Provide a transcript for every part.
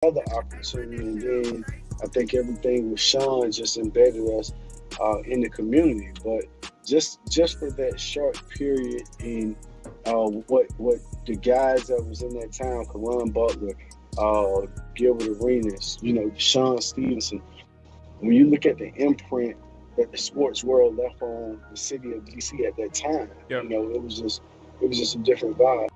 another opportunity, and then I think everything with Sean just embedded us in the community. But just for that short period, and what the guys that was in that town, Karan Butler, Gilbert Arenas, Sean Stevenson. When you look at the imprint that the sports world left on the city of DC at that time, Yep. it was just a different vibe.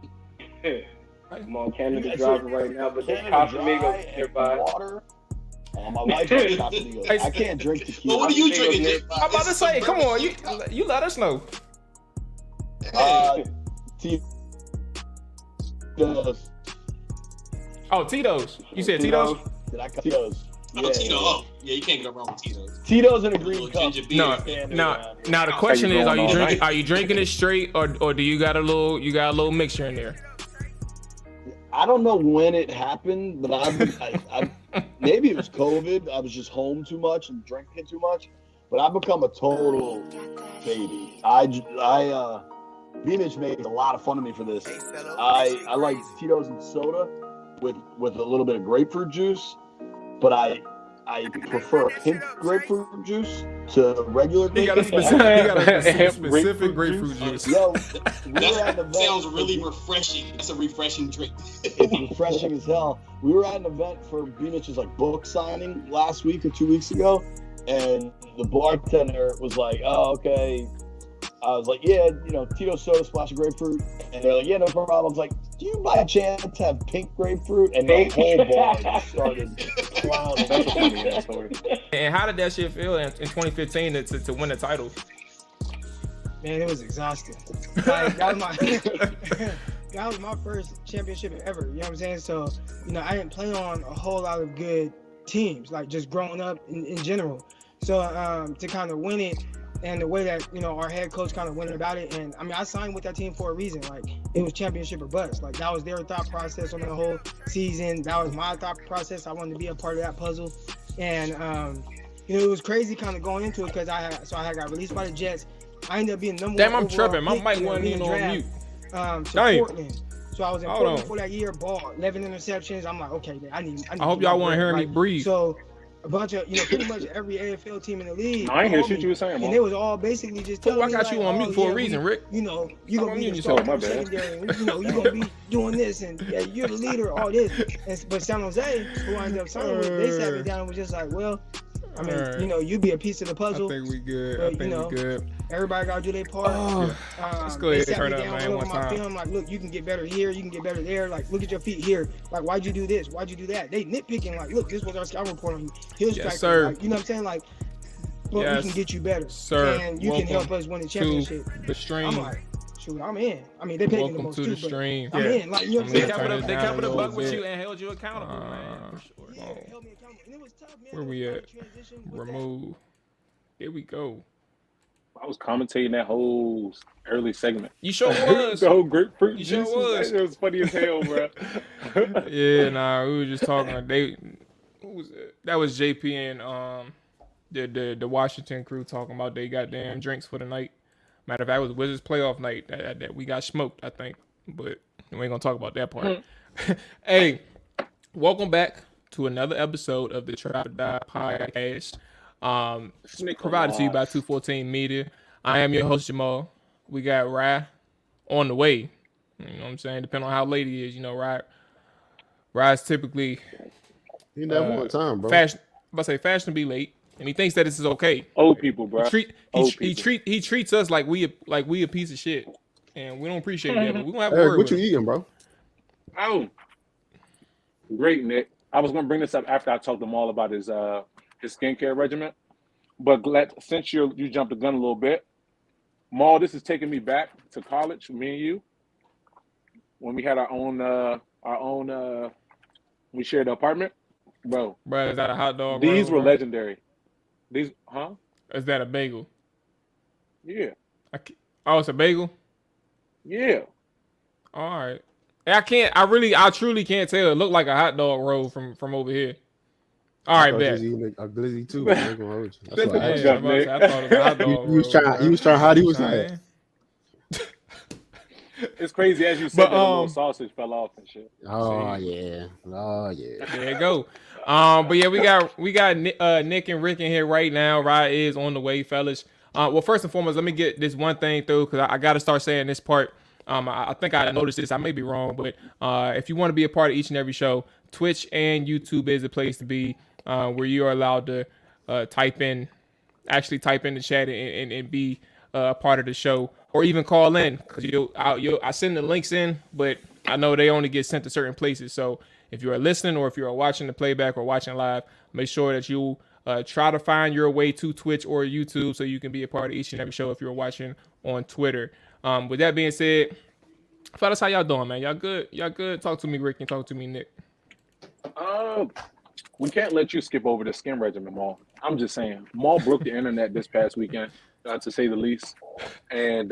I'm on Canada driving right now, but there's Casamigos nearby. Water. My wife likes Casamigos. I can't drink tequila. Well, what are you drinking, Nick? I'm about to say, come on, you let us know. Tito's. Oh, Tito's. You said Tito's? Did I cut Tito's? Oh, Tito. Oh, yeah, you can't go wrong with Tito's. Tito's in a green cup. Ginger beer. Now the question is, are you drinking it straight, or do you got a little mixture in there? I don't know when it happened, but I maybe it was COVID. I was just home too much and drinking too much. But I've become a total baby. Beamish made a lot of fun of me for this. I like Tito's and soda with a little bit of grapefruit juice, but I prefer pink grapefruit juice to regular grapefruit juice. You got a specific grapefruit juice. Yo, That sounds really refreshing. That's a refreshing drink. It's refreshing as hell. We were at an event for Beamich's book signing last week or 2 weeks ago, and the bartender was like, "Oh, okay." I was like, "Yeah, Tito soda, splash of grapefruit," and they're like, "Yeah, no problem." I was like, "Do you by chance have pink grapefruit?" And the whole bar just started clowning. That's a funny ass story. And how did that shit feel in 2015 to win the title? Man, it was exhausting. That was my first championship ever. You know what I'm saying? So, I didn't play on a whole lot of good teams, just growing up in general. So to kind of win it, and the way that our head coach kind of went about it, and I signed with that team for a reason. It was championship or bust. That was their thought process on the whole season. That was my thought process. I wanted to be a part of that puzzle, and it was crazy kind of going into it because I got released by the Jets. I ended up being number one. Damn, I'm tripping. My mic wasn't even on mute. To Portland. So I was in Portland for that year. Ball 11 interceptions. I'm like, okay, I need. I hope y'all weren't hearing me breathe. So a bunch of, pretty much every AFL team in the league. I ain't hear shit you were saying, man. And they was all basically just telling I got me, you on mute for a reason, Rick. You're going to be the starter secondary. You're going to be doing this, and you're the leader, all this. But San Jose, who I ended up signing with, they sat me down and was just like, well, you be a piece of the puzzle. I think we good. But, we good. Everybody got to do their part. Let's go ahead and turn up, man, one my time. film, look, you can get better here. You can get better there. Look at your feet here. Why'd you do this? Why'd you do that? They nitpicking. Look, this was our scout report on you. Here's yes, sir. You know what I'm saying? But we can get you better. Sir. And you can help us win the championship. The stream. I'm like, shoot, I'm in. They're paying the most to the too, stream. I'm in. You know what I'm saying? They covered the buck with you and held you accountable, man. For sure. Yeah, held me accountable. And it was tough, man. Where we at? Remove. Here we go. I was commentating that whole early segment. You sure was. The whole grapefruit You juice. sure was. It was funny as hell, bro. Yeah, we were just talking. Who was it? That was JP and the Washington crew talking about they got damn drinks for the night. Matter of fact, it was Wizards playoff night that we got smoked, I think. But we ain't gonna talk about that part. Hey, welcome back to another episode of the Trap or Die podcast. Provided to you by 214 Media. I am your host, Jamal. We got Rye on the way. You know what I'm saying? Depending on how late he is, Rye's typically he never one time, bro. Fashionably late, and he thinks that this is okay. Old people, bro. He treats us like we a piece of shit, and we don't appreciate that. But we don't have Eric, what you eating, bro? Oh, great, Nick. I was gonna bring this up after I talked to Mual about his skincare regimen, but since you jumped the gun a little bit, Mual, this is taking me back to college, me and you, when we had our own we shared the apartment, bro. Bro, is that a hot dog? These were legendary. These, huh? Is that a bagel? Yeah. Oh, it's a bagel? Yeah. All right. I truly can't tell. It looked like a hot dog roll from over here. All right, bet. A glizzy too. That's what I thought it was a hot dog roll. You was trying how he was saying. It's crazy as you said that a little sausage fell off and shit. Oh yeah. There you go. But yeah, we got Nick and Rick in here right now. Rod is on the way, fellas. Well, first and foremost, let me get this one thing through because I got to start saying this part. I think I noticed this. I may be wrong, but if you want to be a part of each and every show, Twitch and YouTube is the place to be, where you are allowed to type in the chat and be a part of the show, or even call in because I send the links in, but I know they only get sent to certain places. So if you are listening or if you are watching the playback or watching live, make sure that you try to find your way to Twitch or YouTube so you can be a part of each and every show if you're watching on Twitter. With that being said, fellas, how y'all doing, man? Y'all good? Y'all good? Talk to me, Rick, and talk to me, Nick. We can't let you skip over the skin regimen, Maul. I'm just saying, Maul broke the internet this past weekend, to say the least. And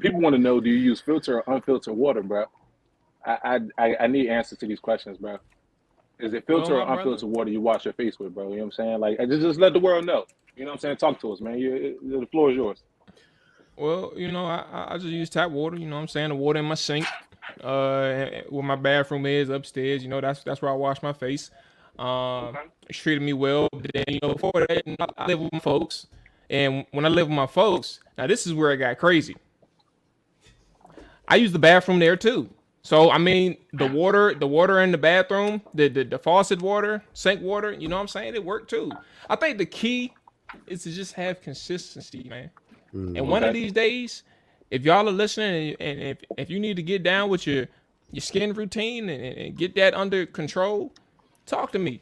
people want to know, do you use filter or unfiltered water, bro? I need answers to these questions, bro. Is it filter or unfiltered water you wash your face with, bro? You know what I'm saying? Like, just let the world know. You know what I'm saying? Talk to us, man. The floor is yours. Well, I just use tap water. You know what I'm saying? The water in my sink, where my bathroom is upstairs. That's where I wash my face. It's treated me well. But then, before that, I live with my folks. And when I live with my folks, now this is where it got crazy. I use the bathroom there too. So, I mean, the water in the bathroom, the faucet water, sink water, you know what I'm saying? It worked too. I think the key is to just have consistency, man. And one of these days, if y'all are listening and if you need to get down with your skin routine and get that under control, talk to me.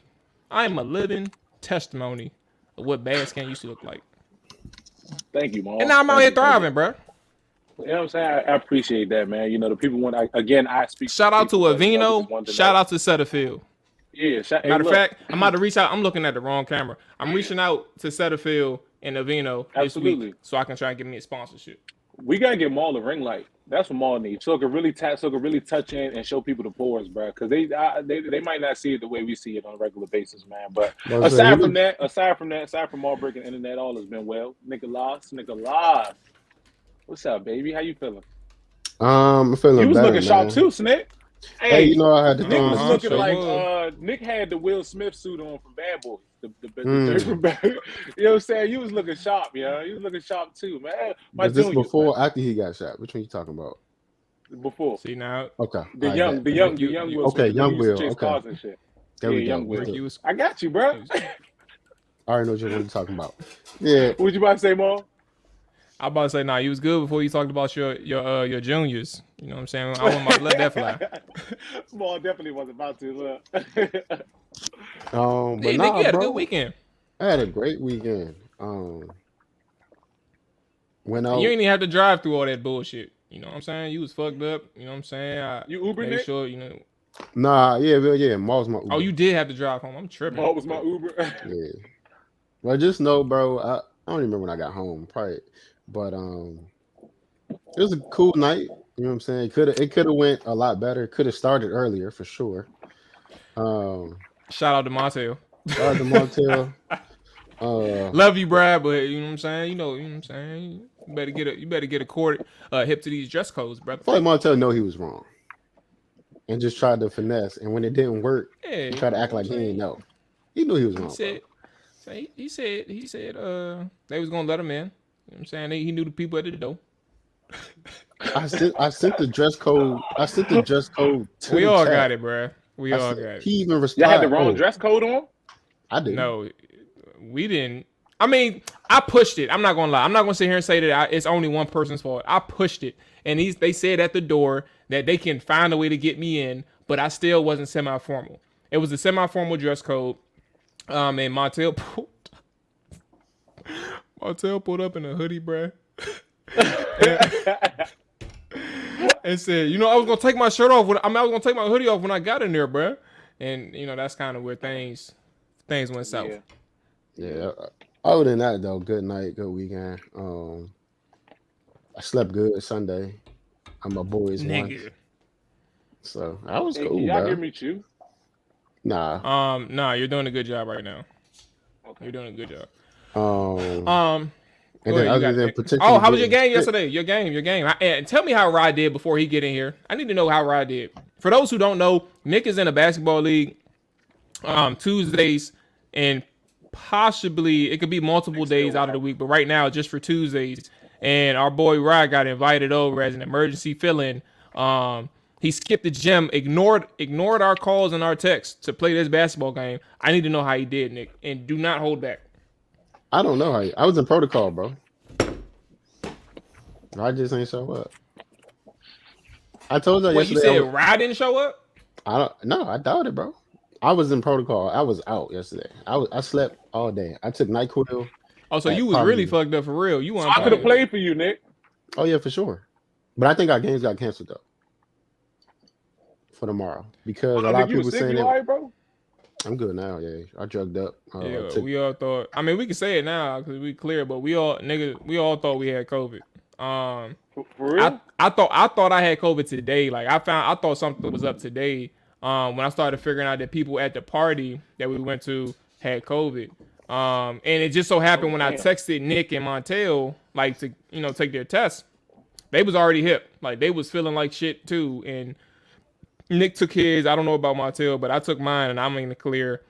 I am a living testimony of what bad skin used to look like. Thank you, Mom. And now I'm out here thriving, bro. You know what I'm saying? I appreciate that, man. The people want, I speak. Shout out to Avino. Shout out to Setterfield. Yeah. Matter of fact, I'm about to reach out. I'm looking at the wrong camera. I'm reaching out to Setterfield and Avino this week so I can try and get me a sponsorship. We got to get Maul a ring light. That's what Maul needs. So it can really touch in and show people the pores, bro. Because they might not see it the way we see it on a regular basis, man. But aside from Maul breaking the internet, all has been well. Nicholas. What's up, baby? How you feeling? I'm feeling. You was better, looking sharp too, Snick. Hey, I had to. Nick was looking like Nick had the Will Smith suit on from Bad Boys. The from Bad. You know what I'm saying? You was looking sharp, yeah. You was looking sharp too, man. Was this before or after he got shot? Which one you talking about? Before. See now. Okay. The young Will. Okay, young Will. Okay. Cars and shit. There we go. Young Will. I got you, bro. I already know what you're talking about. Yeah. What you about to say, Maul? I about to say, nah, you was good before you talked about your juniors. You know what I'm saying? I wasn't about to let that fly. Small definitely wasn't about to. But Nick, you had a good weekend. I had a great weekend. You didn't even have to drive through all that bullshit. You know what I'm saying? You was fucked up. You know what I'm saying? You Uber, Nick? Sure, Nah, yeah. Ma was my Uber. Oh, you did have to drive home. I'm tripping. Ma was my Uber. Yeah. Well, just know, bro. I don't even remember when I got home. Probably. But it was a cool night. You know what I'm saying? It could have went a lot better. Could have started earlier for sure. Shout out to Montel. Love you, Brad, but you know what I'm saying? You know what I'm saying? You better get a cord hip to these dress codes, brother. I feel like Montel know he was wrong. And just tried to finesse. And when it didn't work, he tried to act like he didn't know. He knew he was wrong. He said they was gonna let him in. You know what I'm saying? He knew the people at the door. I sent the dress code. To we all got it, bro. We all got it. He even responded. Y'all had the wrong dress code on? I didn't. No, we didn't. I mean, I pushed it. I'm not gonna lie. I'm not gonna sit here and say that it's only one person's fault. I pushed it, and they said at the door that they can find a way to get me in, but I still wasn't semi-formal. It was a semi-formal dress code. And Montel pulled up in a hoodie, bruh. And said, I was gonna take my shirt off. I was gonna take my hoodie off when I got in there, bruh. And that's kind of where things went south. Yeah. Other than that, though, good night, good weekend. I slept good Sunday. I'm a boys one. So that was cool, y'all bro. hear me too? Nah. Nah, you're doing a good job right now. Okay. You're doing a good job. And Go then ahead, you other got than it. potentially. Oh, how was your getting game sick- yesterday? Your game. And tell me how Rod did before he get in here. I need to know how Rod did. For those who don't know, Nick is in a basketball league Tuesdays, and possibly it could be multiple days out of the week, but right now just for Tuesdays. And our boy Rod got invited over as an emergency fill-in. He skipped the gym, ignored our calls and our texts to play this basketball game. I need to know how he did, Nick, and do not hold back. I don't know how I was in protocol, bro. I just ain't show up. I told you Wait, you yesterday. said Rod didn't show up? I doubt it, bro. I was in protocol. I was out yesterday. I slept all day. I took NyQuil. Oh, so you was really fucked up for real. You So want I could have played for you, Nick. Oh yeah, for sure. But I think our games got canceled though for tomorrow because a lot of people saying you all right, bro? I'm good now. Yeah, I drugged up. Yeah, we all thought. I mean, we can say it now because we clear, but we all thought we had COVID. For real? I thought I had COVID today. Like I thought something was up today. When I started figuring out that people at the party that we went to had COVID. And it just so happened when I texted Nick and Montel like to take their tests, they was already hip. Like they was feeling like shit too. And Nick took his. I don't know about Montel, but I took mine and I'm in the clear.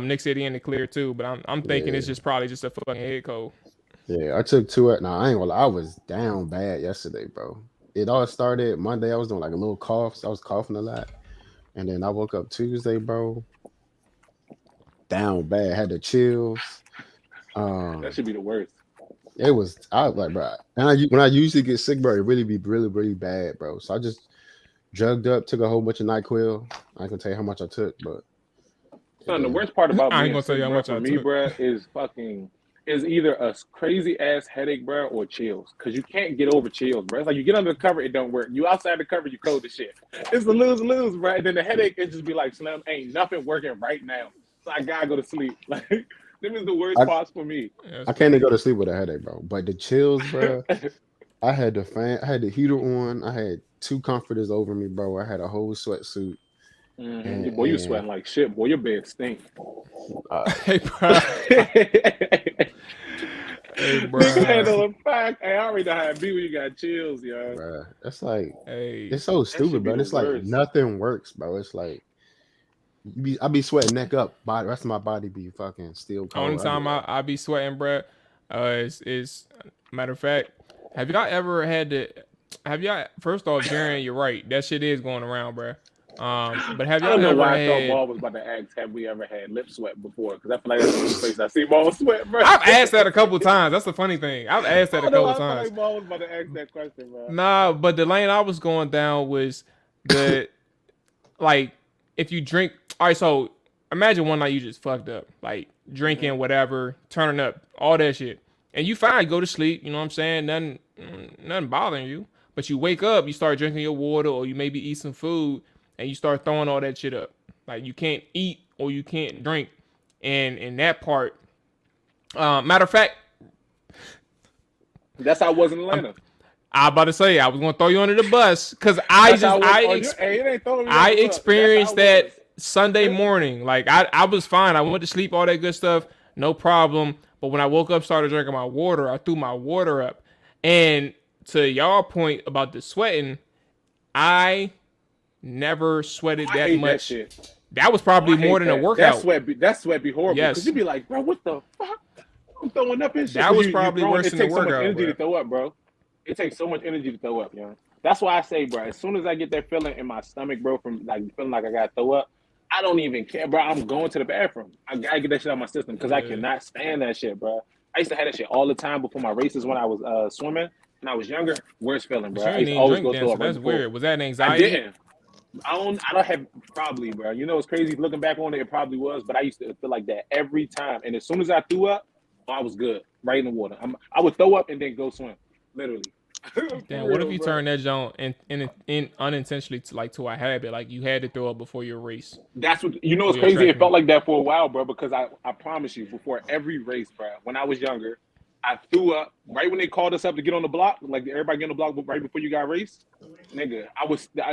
Nick said he in the clear too, but I'm thinking it's just probably just a fucking head cold. Yeah, I took two. Now I ain't gonna lie, I was down bad yesterday, bro. It all started Monday. I was doing like a little cough. So I was coughing a lot, and then I woke up Tuesday, bro, down bad. Had the chills. That should be the worst. It was. I was like, bro. And when I usually get sick, bro, it really be really really bad, bro. So I just drugged up, took a whole bunch of NyQuil. I can tell you how much I took, but Son, the worst part about I ain't being gonna tell you sick, how bro, much for I me, took. bro, is either a crazy ass headache, bro, or chills. Cause you can't get over chills, bro. It's like you get under the cover, it don't work. You outside the cover, you cold as shit. It's a lose, bro. And then the headache, it just be like, Slim, ain't nothing working right now. So I gotta go to sleep. Like, them is the worst parts for me. I can't even go to sleep with a headache, bro. But the chills, bro. I had the fan, I had the heater on. I had 2 comforters over me, bro. I had a whole sweatsuit. Mm-hmm. Boy, you sweating like shit. Boy, your bed stink. Hey, bro. Hey, bro. Hey, I already know how it be when you got chills, yo. Bro, that's like, Hey, it's so stupid, bro. It's like worst. nothing works, bro. It's like I be sweating neck up, the rest of my body be fucking still cold. only time I be sweating, bro, is matter of fact, have y'all ever had to? Have y'all? First off, Jaren, you're right. That shit is going around, bro. But have I y'all don't know ever why I had? thought Maul was about to ask, have we ever had lip sweat before? Because I feel like that's the only place I see Maul sweat, bro. I've asked that a couple times. That's the funny thing. I've asked that a couple I feel times. like Maul was about to ask that question, bro. Nah, but the lane I was going down was the like if you drink. All right, so imagine one night you just fucked up, like drinking whatever, turning up, all that shit, and you fine, go to sleep. You know what I'm saying? Nothing bothering you. But you wake up, you start drinking your water, or you maybe eat some food, and you start throwing all that shit up. Like you can't eat or you can't drink, and in that part, matter of fact, that's how it was in Atlanta. I about to say I was gonna throw you under the bus because I experienced that Sunday morning. Like I was fine. I went to sleep, all that good stuff, no problem. But when I woke up, started drinking my water, I threw my water up. And to y'all point about the sweating, I never sweated that much. That was probably more than a workout. That sweat be horrible. Yes. Because you'd be like, bro, what the fuck? I'm throwing up and shit. That was probably worse than the workout. It takes so much energy to throw up, bro. It takes so much energy to throw up, yo. That's why I say, bro, as soon as I get that feeling in my stomach, bro, from like feeling like I gotta throw up, I don't even care, bro. I'm going to the bathroom. I gotta get that shit out of my system because I cannot stand that shit, bro. I used to have that shit all the time before my races when I was swimming. When I was younger, worst feeling, bro. You I didn't used to even always drink go then, through so it right that's before. weird. Was that an I anxiety? didn't. I don't have probably, bro. You know what's crazy? Looking back on it, it probably was, but I used to feel like that every time. And as soon as I threw up, I was good, right in the water. I would throw up and then go swim, literally. Damn, what if you turn that joint in unintentionally to a habit? Like you had to throw up before your race. That's what you know. What's crazy? It felt like that for a while, bro. Because I promise you, before every race, bro, when I was younger, I threw up right when they called us up to get on the block. Like everybody get on the block right before you got raced, nigga.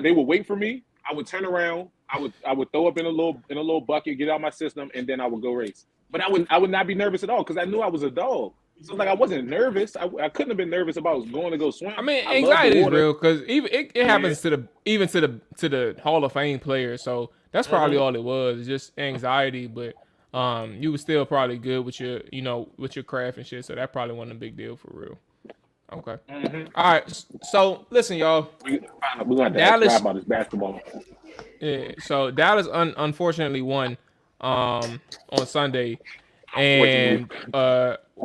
They would wait for me. I would turn around. I would throw up in a little bucket, get out my system, and then I would go race. But I would not be nervous at all because I knew I was a dog. So like I wasn't nervous. I couldn't have been nervous about going to go swim. I mean, love the anxiety is water. real because even it happens to the Hall of Fame players. So that's probably all it was, just anxiety. But you were still probably good with your with your craft and shit. So that probably wasn't a big deal for real. Okay. All right. So listen, y'all. We're going to Dallas ask about this basketball. Yeah. So Dallas unfortunately won on Sunday and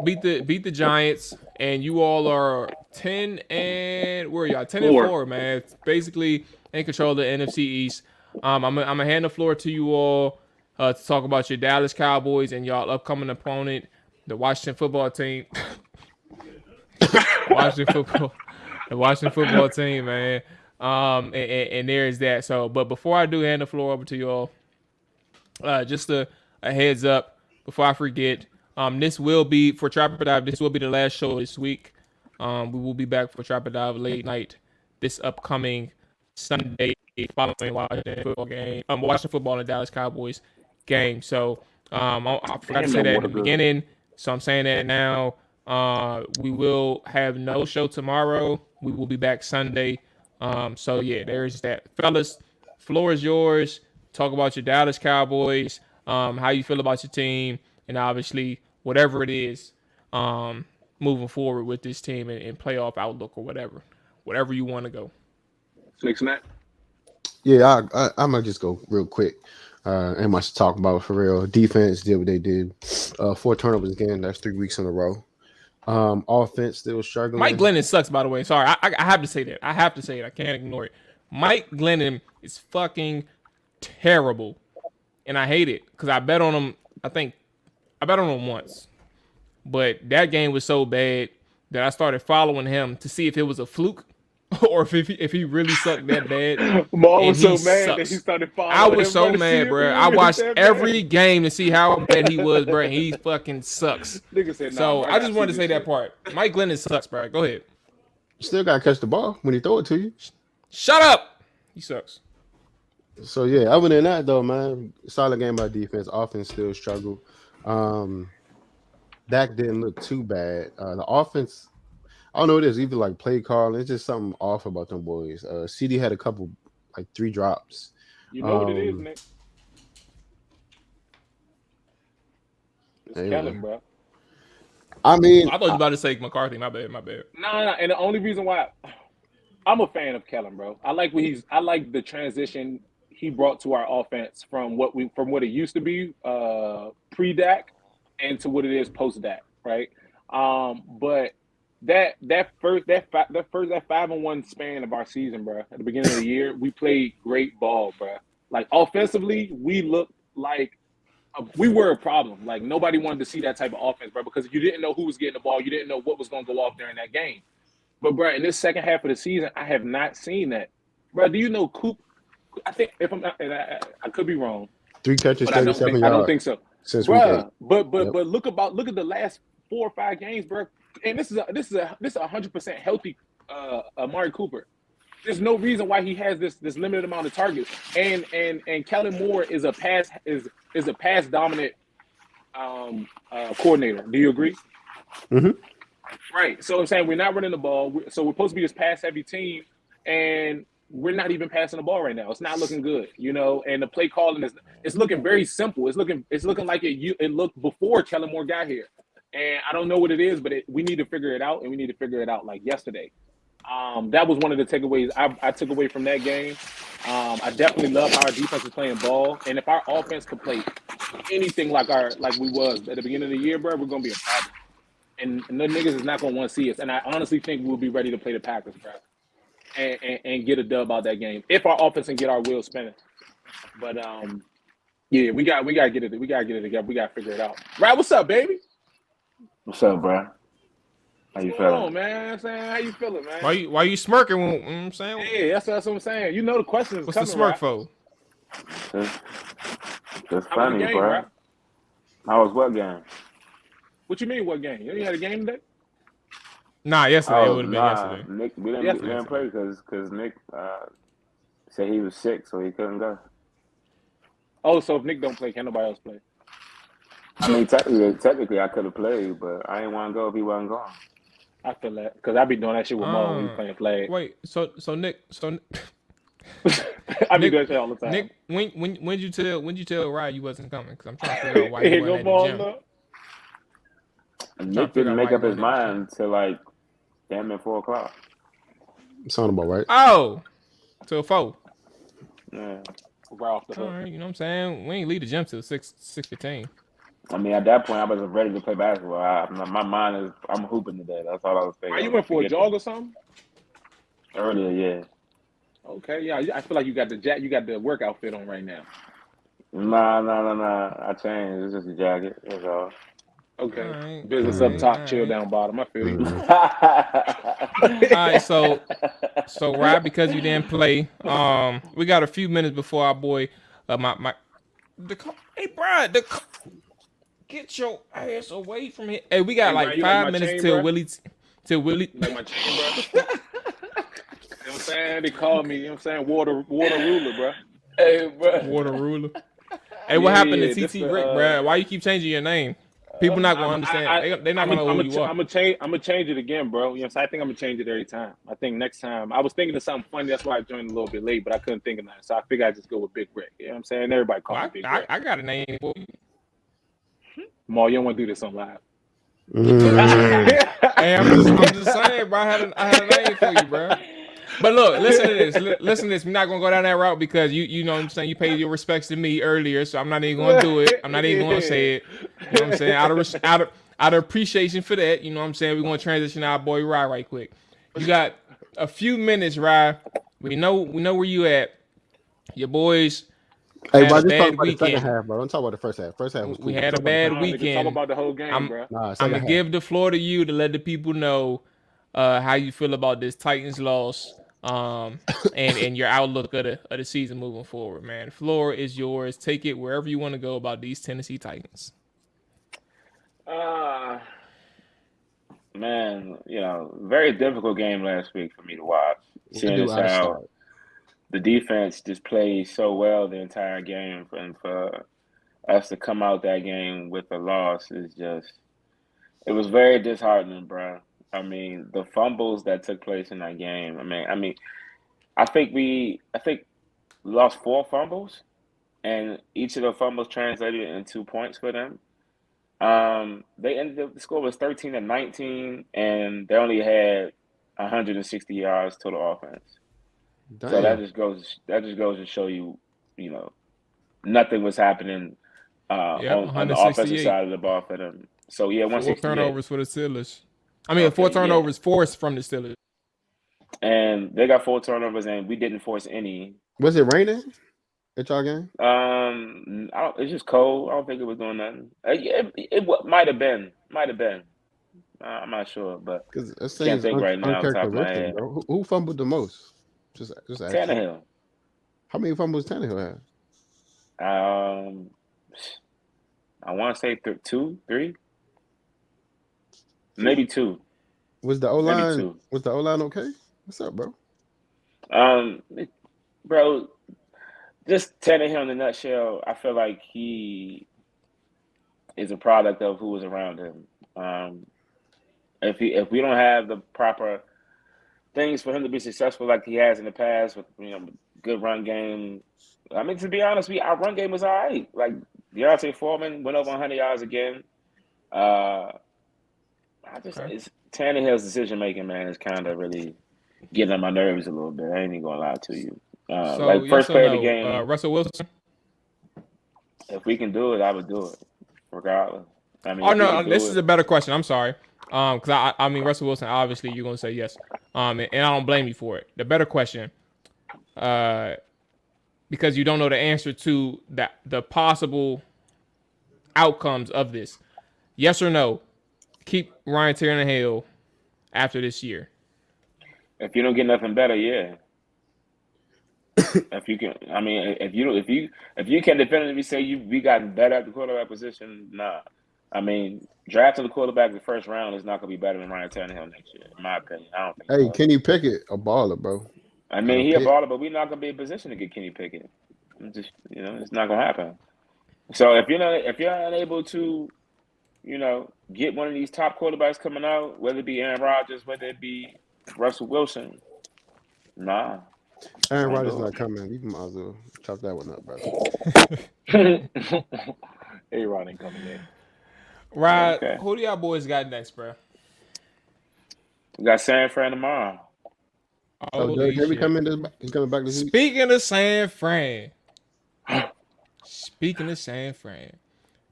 beat the Giants, and you all are 10 and where are y'all? 10 and 4, man. It's basically in control of the NFC East. I'm gonna hand the floor to you all to talk about your Dallas Cowboys and y'all upcoming opponent, the Washington football team. The Washington football team, man. And there's that. So, but before I do hand the floor over to y'all, just a heads up before I forget. This will be for Trap or Dive. This will be the last show this week. We will be back for Trap or Dive late night this upcoming Sunday following Washington football game. Washington football and Dallas Cowboys game. So I forgot to say that in the beginning. So I'm saying that now. We will have no show tomorrow. We will be back Sunday. So yeah, there's that. Fellas, floor is yours. Talk about your Dallas Cowboys, how you feel about your team, and obviously whatever it is, moving forward with this team and playoff outlook or whatever you want to go. Snack. Yeah, I'm gonna just go real quick. Ain't much to talk about for real. Defense did what they did. 4 turnovers again. That's 3 weeks in a row. Offense still struggling. Mike Glennon sucks, by the way. Sorry, I have to say that. I have to say it. I can't ignore it. Mike Glennon is fucking terrible, and I hate it because I bet on him. I bet on him once, but that game was so bad that I started following him to see if it was a fluke or if he really sucked that bad. Maul was so mad that he started following him. I was so mad, bro. I watched every game to see how bad he was, bro. He fucking sucks. Said, so I just wanted to say that part. Mike Glennon sucks, bro. Go ahead. You still gotta catch the ball when he throw it to you. Shut up. He sucks. So yeah, other than that though, man, solid game by defense. Offense still struggled. Dak didn't look too bad. The offense, I don't know what it is, either like play call. It's just something off about them boys. CD had a couple, like 3 drops. You know what it is, Nick? It's Kellen, bro. I mean, I thought you were about to say McCarthy. My bad. No. And the only reason why I'm a fan of Kellen, bro. I like the transition he brought to our offense from what it used to be pre-Dak and to what it is post-Dak, right? But that 5-1 span of our season, bro. At the beginning of the year, we played great ball, bro. Like offensively, we looked like we were a problem. Like nobody wanted to see that type of offense, bro, because you didn't know who was getting the ball, you didn't know what was going to go off during that game. But bro, in this second half of the season, I have not seen that, bro. Do you know Coop? I think if I'm not, and I could be wrong. 3 catches, 37 yards. I don't think so, since bro. But look at the last 4 or 5 games, bro. And this is a 100% healthy Amari Cooper. There's no reason why he has this limited amount of targets. And Kellen Moore is a pass dominant coordinator. Do you agree? Mm-hmm. Right. So I'm saying we're not running the ball. So we're supposed to be this pass heavy team, and we're not even passing the ball right now. It's not looking good, And the play calling it's looking very simple. It's looking like it looked before Kellen Moore got here. And I don't know what it is, but we need to figure it out, and we need to figure it out like yesterday. That was one of the takeaways I took away from that game. I definitely love how our defense is playing ball, and if our offense could play anything like we was at the beginning of the year, bro, we're gonna be a problem. And the niggas is not gonna want to see us. And I honestly think we'll be ready to play the Packers, bro, and get a dub out that game if our offense can get our wheels spinning. But yeah, we gotta get it. We gotta get it together. We gotta figure it out. Right? What's up, baby? What's up, bro? How you feeling? What's going on, man? How you feeling, man? Why you smirking? You know what I'm saying? Yeah, that's what I'm saying. You know the questions. What's the smirk for? That's funny, game, bro. right? How was what game? What you mean, what game? You had a game today? Nah, yesterday. It would have been yesterday. Nick, we didn't play because Nick said he was sick, so he couldn't go. Oh, so if Nick don't play, can nobody else play? I mean, technically, I could have played, but I didn't want to go if he wasn't going. I feel that because I be doing that shit with Mo when we playing flag. Wait, so Nick, I be Nick, doing shit all the time. Nick, when you tell Ryan you wasn't coming? Because I'm trying to figure out why you wasn't at the gym. Nick didn't make up his mind till like damn near 4 o'clock. Sound about right. Oh, till 4. Yeah, right off the hook. All right, you know what I'm saying? We ain't leave the gym till 6:15. I mean, at that point, I wasn't ready to play basketball. My mind is, I'm hooping today. That's all I was thinking. Are you went for a jog or something? Earlier, yeah. Okay, yeah. I feel like you got the work outfit on right now. Nah. I changed. It's just a jacket. That's all. Okay. Right. Business up top, chill down bottom. I feel you. All right, so Rob, because you didn't play, we got a few minutes before our boy, hey Brian, get your ass away from here. Hey, we got like 5 minutes till Willie. Like my chain, bro. You know what I'm saying? They call me, you know what I'm saying, water ruler, bro. Hey, bro. Water ruler. Hey, what happened to TT Rick, bro? Why you keep changing your name? People not gonna understand. They're not gonna know who you are. I'm gonna change it again, bro. You know, so I think I'm gonna change it every time. I think next time I was thinking of something funny. That's why I joined a little bit late, but I couldn't think of that. So I figured I'd just go with Big Rick. You know what I'm saying? Everybody call me Big Rick. I got a name for you. Maul, you don't want to do this on live. Hey, I'm just saying, bro. I had a name for you, bro. But look, listen to this. We're not gonna go down that route because you know what I'm saying. You paid your respects to me earlier, so I'm not even gonna do it. I'm not even gonna say it. You know what I'm saying? Out of appreciation for that, you know what I'm saying. We're gonna transition our boy Rye right quick. You got a few minutes, Rye. We know where you at. Your boys. Hey, bro, just talk about the second half, bro. Don't talk about the first half. First half was cool. We had a bad weekend. Talk about the whole game, bro. I'm gonna give the floor to you to let the people know how you feel about this Titans loss, and your outlook of the season moving forward, man. The floor is yours. Take it wherever you want to go about these Tennessee Titans. Man, you know, very difficult game last week for me to watch. Seeing as how the defense just played so well the entire game, and for us to come out that game with a loss is just, it was very disheartening, bro. I mean, the fumbles that took place in that game. I think we lost 4 fumbles, and each of the fumbles translated into 2 points for them. They ended up, the score was 13-19, and they only had 160 yards total offense. Damn. So that just goes to show you, you know, nothing was happening on the offensive side of the ball for them. So yeah, 168. 4 turnovers for the Steelers. 4 turnovers forced from the Steelers. And they got 4 turnovers, and we didn't force any. Was it raining at y'all game? It's just cold. I don't think it was doing nothing. It might have been. I'm not sure, but can't think right now. Top of my head. Who fumbled the most? Just Tannehill. How many fumbles Tannehill had? I want to say 2, 3, maybe 2. Was the O-line okay? What's up, bro? Bro, just Tannehill in a nutshell. I feel like he is a product of who was around him. If we don't have the proper things for him to be successful like he has in the past with, you know, good run game. I mean, to be honest, our run game was all right. Like, Deontay Foreman went over 100 yards again. It's Tannehill's decision making, man, is kind of really getting on my nerves a little bit. I ain't even gonna lie to you. First play of the game, Russell Wilson. If we can do it, I would do it, regardless. I mean, this is a better question. I'm sorry. Because I mean, Russell Wilson, obviously you're gonna say yes. And I don't blame you for it. The better question, because you don't know the answer to the possible outcomes of this. Yes or no? Keep Ryan Tannehill after this year. If you don't get nothing better, yeah. If you can, I mean, if you can definitively say we gotten better at the quarterback position, nah. I mean, drafting the quarterback in the first round is not going to be better than Ryan Tannehill next year, in my opinion. I don't think. Hey, Kenny Pickett, a baller, bro. I mean, he a baller, but we're not going to be in position to get Kenny Pickett. It's not going to happen. So if you're unable to, get one of these top quarterbacks coming out, whether it be Aaron Rodgers, whether it be Russell Wilson, nah. Aaron Rodgers not coming. You might as well chop that one up, bro. A-Rod ain't coming in. Rod, Okay. who do y'all boys got next, bro? We got San Fran tomorrow. So Derrick Henry he's coming back this week. Speaking of San Fran,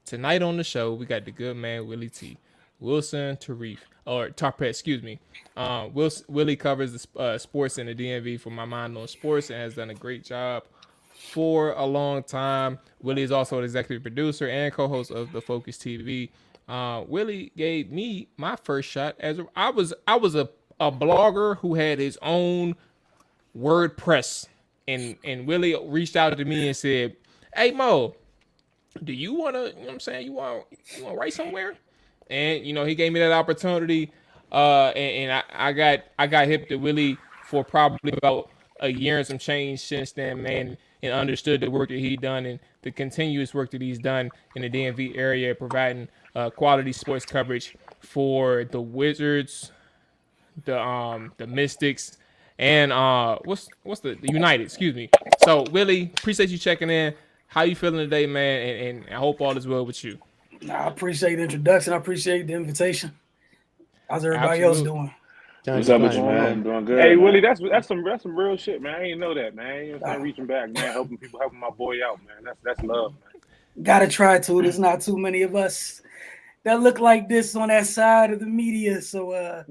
tonight on the show we got the good man Willie T. Wilson Tarif or Tarpet, excuse me. Willie covers the sports in the DMV for My Mind on Sports and has done a great job for a long time. Willie is also an executive producer and co-host of the Focus TV. Willie gave me my first shot I was a blogger who had his own WordPress, and Willie reached out to me and said, "Hey Mo, do you want to? You know what I'm saying? You want to write somewhere?" And he gave me that opportunity. And I got hip to Willie for probably about a year and some change since then, man, and understood the work that he done and the continuous work that he's done in the DMV area, providing quality sports coverage for the Wizards, the Mystics, and what's the United, excuse me. So Willie, appreciate you checking in. How you feeling today, man? And I hope all is well with you. I appreciate the introduction. I appreciate the invitation. How's everybody else doing? What's up with you, man? Doing good. Hey, man. Willie, that's some real shit, man. I didn't know that, man. You know, I'm reaching back, man, helping my boy out, man. That's love, man. Gotta try to. There's not too many of us that look like this on that side of the media. So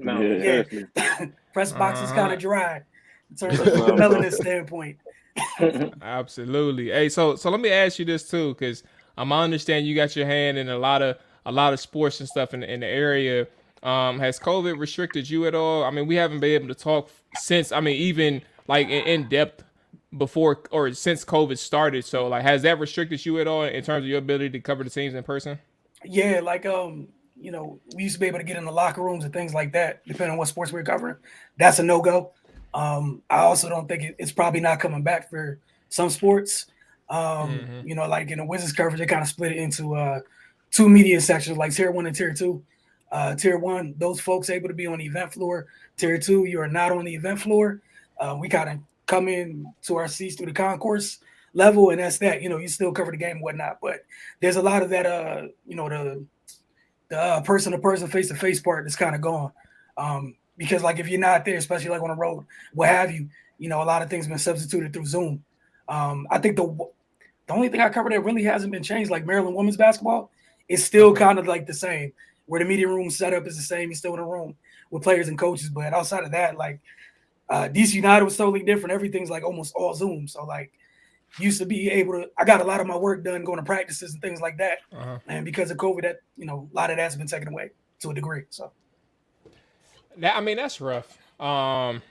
press box is kind of dry in terms of melanin standpoint. Absolutely. Hey, so let me ask you this too, because I understand you got your hand in a lot of sports and stuff in the area. Has COVID restricted you at all? I mean, we haven't been able to talk since, even like in depth before or since COVID started. So like, has that restricted you at all in terms of your ability to cover the teams in person? Yeah, like we used to be able to get in the locker rooms and things like that, depending on what sports we're covering. That's a no-go. I also don't think it's probably not coming back for some sports. Like in the Wizards coverage, they kind of split it into two media sections, like Tier 1 and Tier 2. Tier 1, those folks able to be on the event floor. Tier 2, you are not on the event floor. We kind of come in to our seats through the concourse level, and that's that. You still cover the game and whatnot, but there's a lot of that, the person-to-person, face-to-face part that's kind of gone. Because like if you're not there, especially like on the road, what have you, a lot of things been substituted through Zoom. I think the only thing I covered that really hasn't been changed, like Maryland women's basketball, is still kind of like the same, where the media room setup is the same. You're still in a room with players and coaches, but outside of that, like DC United was totally different. Everything's like almost all Zoom. So like used to be able to, I got a lot of my work done going to practices and things like that. And because of COVID, that a lot of that's been taken away to a degree. So that's rough. And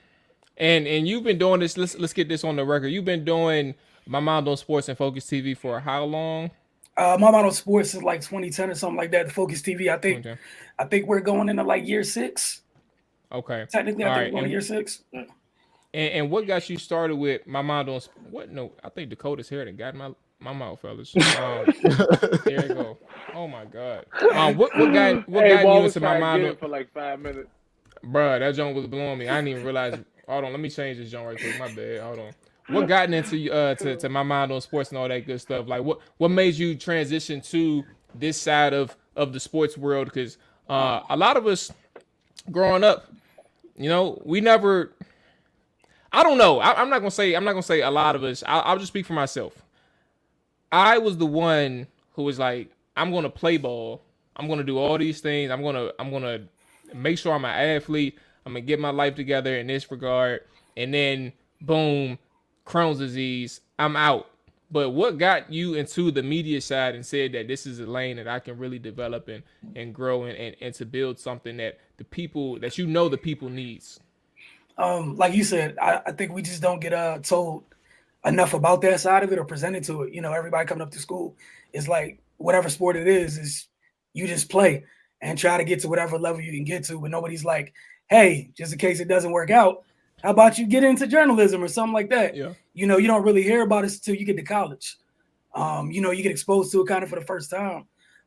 you've been doing this. Let's get this on the record. You've been doing My Mind on Sports and Focus TV for how long? My Mind on Sports is like 2010 or something like that. The Focus TV, I think we're going into like year 6. Okay. Technically, I think we're going to year 6. Yeah. And what got you started with My Mind on what? No, I think Dakota's hair that got my mouth, fellas. There you go. Oh my God. What got you into My Mind on for like 5 minutes? Bruh, that joint was blowing me. I didn't even realize. Hold on, let me change this joint right quick. My bad. Hold on. What got into you to My Mind on Sports and all that good stuff? Like, what made you transition to this side of the sports world? Because a lot of us growing up, we never. I don't know. I'm not gonna say a lot of us. I'll just speak for myself. I was the one who was like, I'm gonna play ball. I'm gonna do all these things. I'm gonna make sure I'm an athlete. I'm gonna get my life together in this regard, and then boom, Crohn's disease, I'm out. But what got you into the media side and said that this is a lane that I can really develop and grow and to build something that the people needs? Like you said, I think we just don't get told enough about that side of it or presented to it. Everybody coming up to school is like whatever sport it is you just play and try to get to whatever level you can get to. But nobody's like, hey, just in case it doesn't work out, how about you get into journalism or something like that? Yeah. You don't really hear about it until you get to college. You get exposed to it kind of for the first time.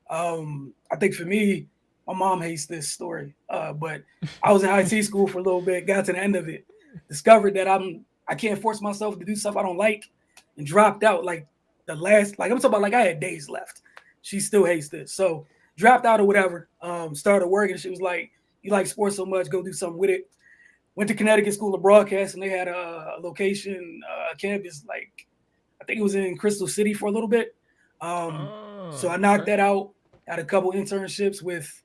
I think for me, my mom hates this story, but I was in IT school for a little bit, got to the end of it, discovered that I can't force myself to do stuff I don't like, and dropped out like I'm talking about like I had days left. She still hates this. So dropped out or whatever, started working. She was like, you like sports so much, go do something with it. Went to Connecticut School of Broadcasting. They had a location, a campus, like I think it was in Crystal City for a little bit. So I knocked that out. Had a couple internships with,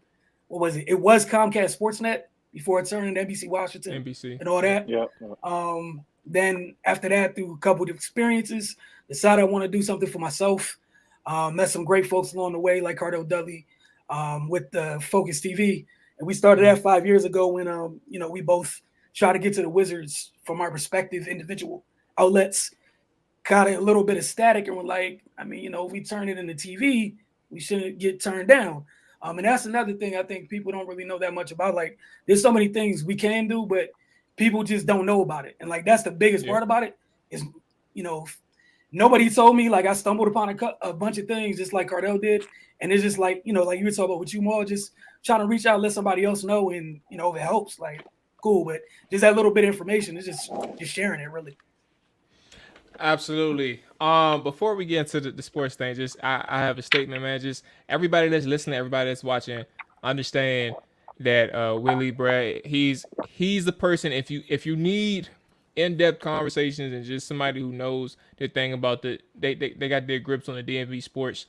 what was it? It was Comcast Sportsnet before it turned into NBC Washington and all that. Yeah. Then after that, through a couple of experiences, decided I want to do something for myself. Met some great folks along the way, like Cardell Dudley, with the Focus TV. And we started that 5 years ago when, we both try to get to the Wizards from our respective individual outlets. Got a little bit of static and we're like, if we turn it into TV, we shouldn't get turned down. And that's another thing I think people don't really know that much about. Like, there's so many things we can do, but people just don't know about it. And like, that's the biggest part about it is, nobody told me. Like, I stumbled upon a bunch of things just like Cardell did. And it's just like, like you were talking about with you, Mual, just trying to reach out, let somebody else know. And, if it helps, like, cool. But just that little bit of information is just sharing it, really. Absolutely. Before we get into the sports thing, I have a statement, man. Just everybody that's listening, everybody that's watching, understand that Willie, Brad, he's the person. If you need in-depth conversations and just somebody who knows their thing about they got their grips on the DMV Sports,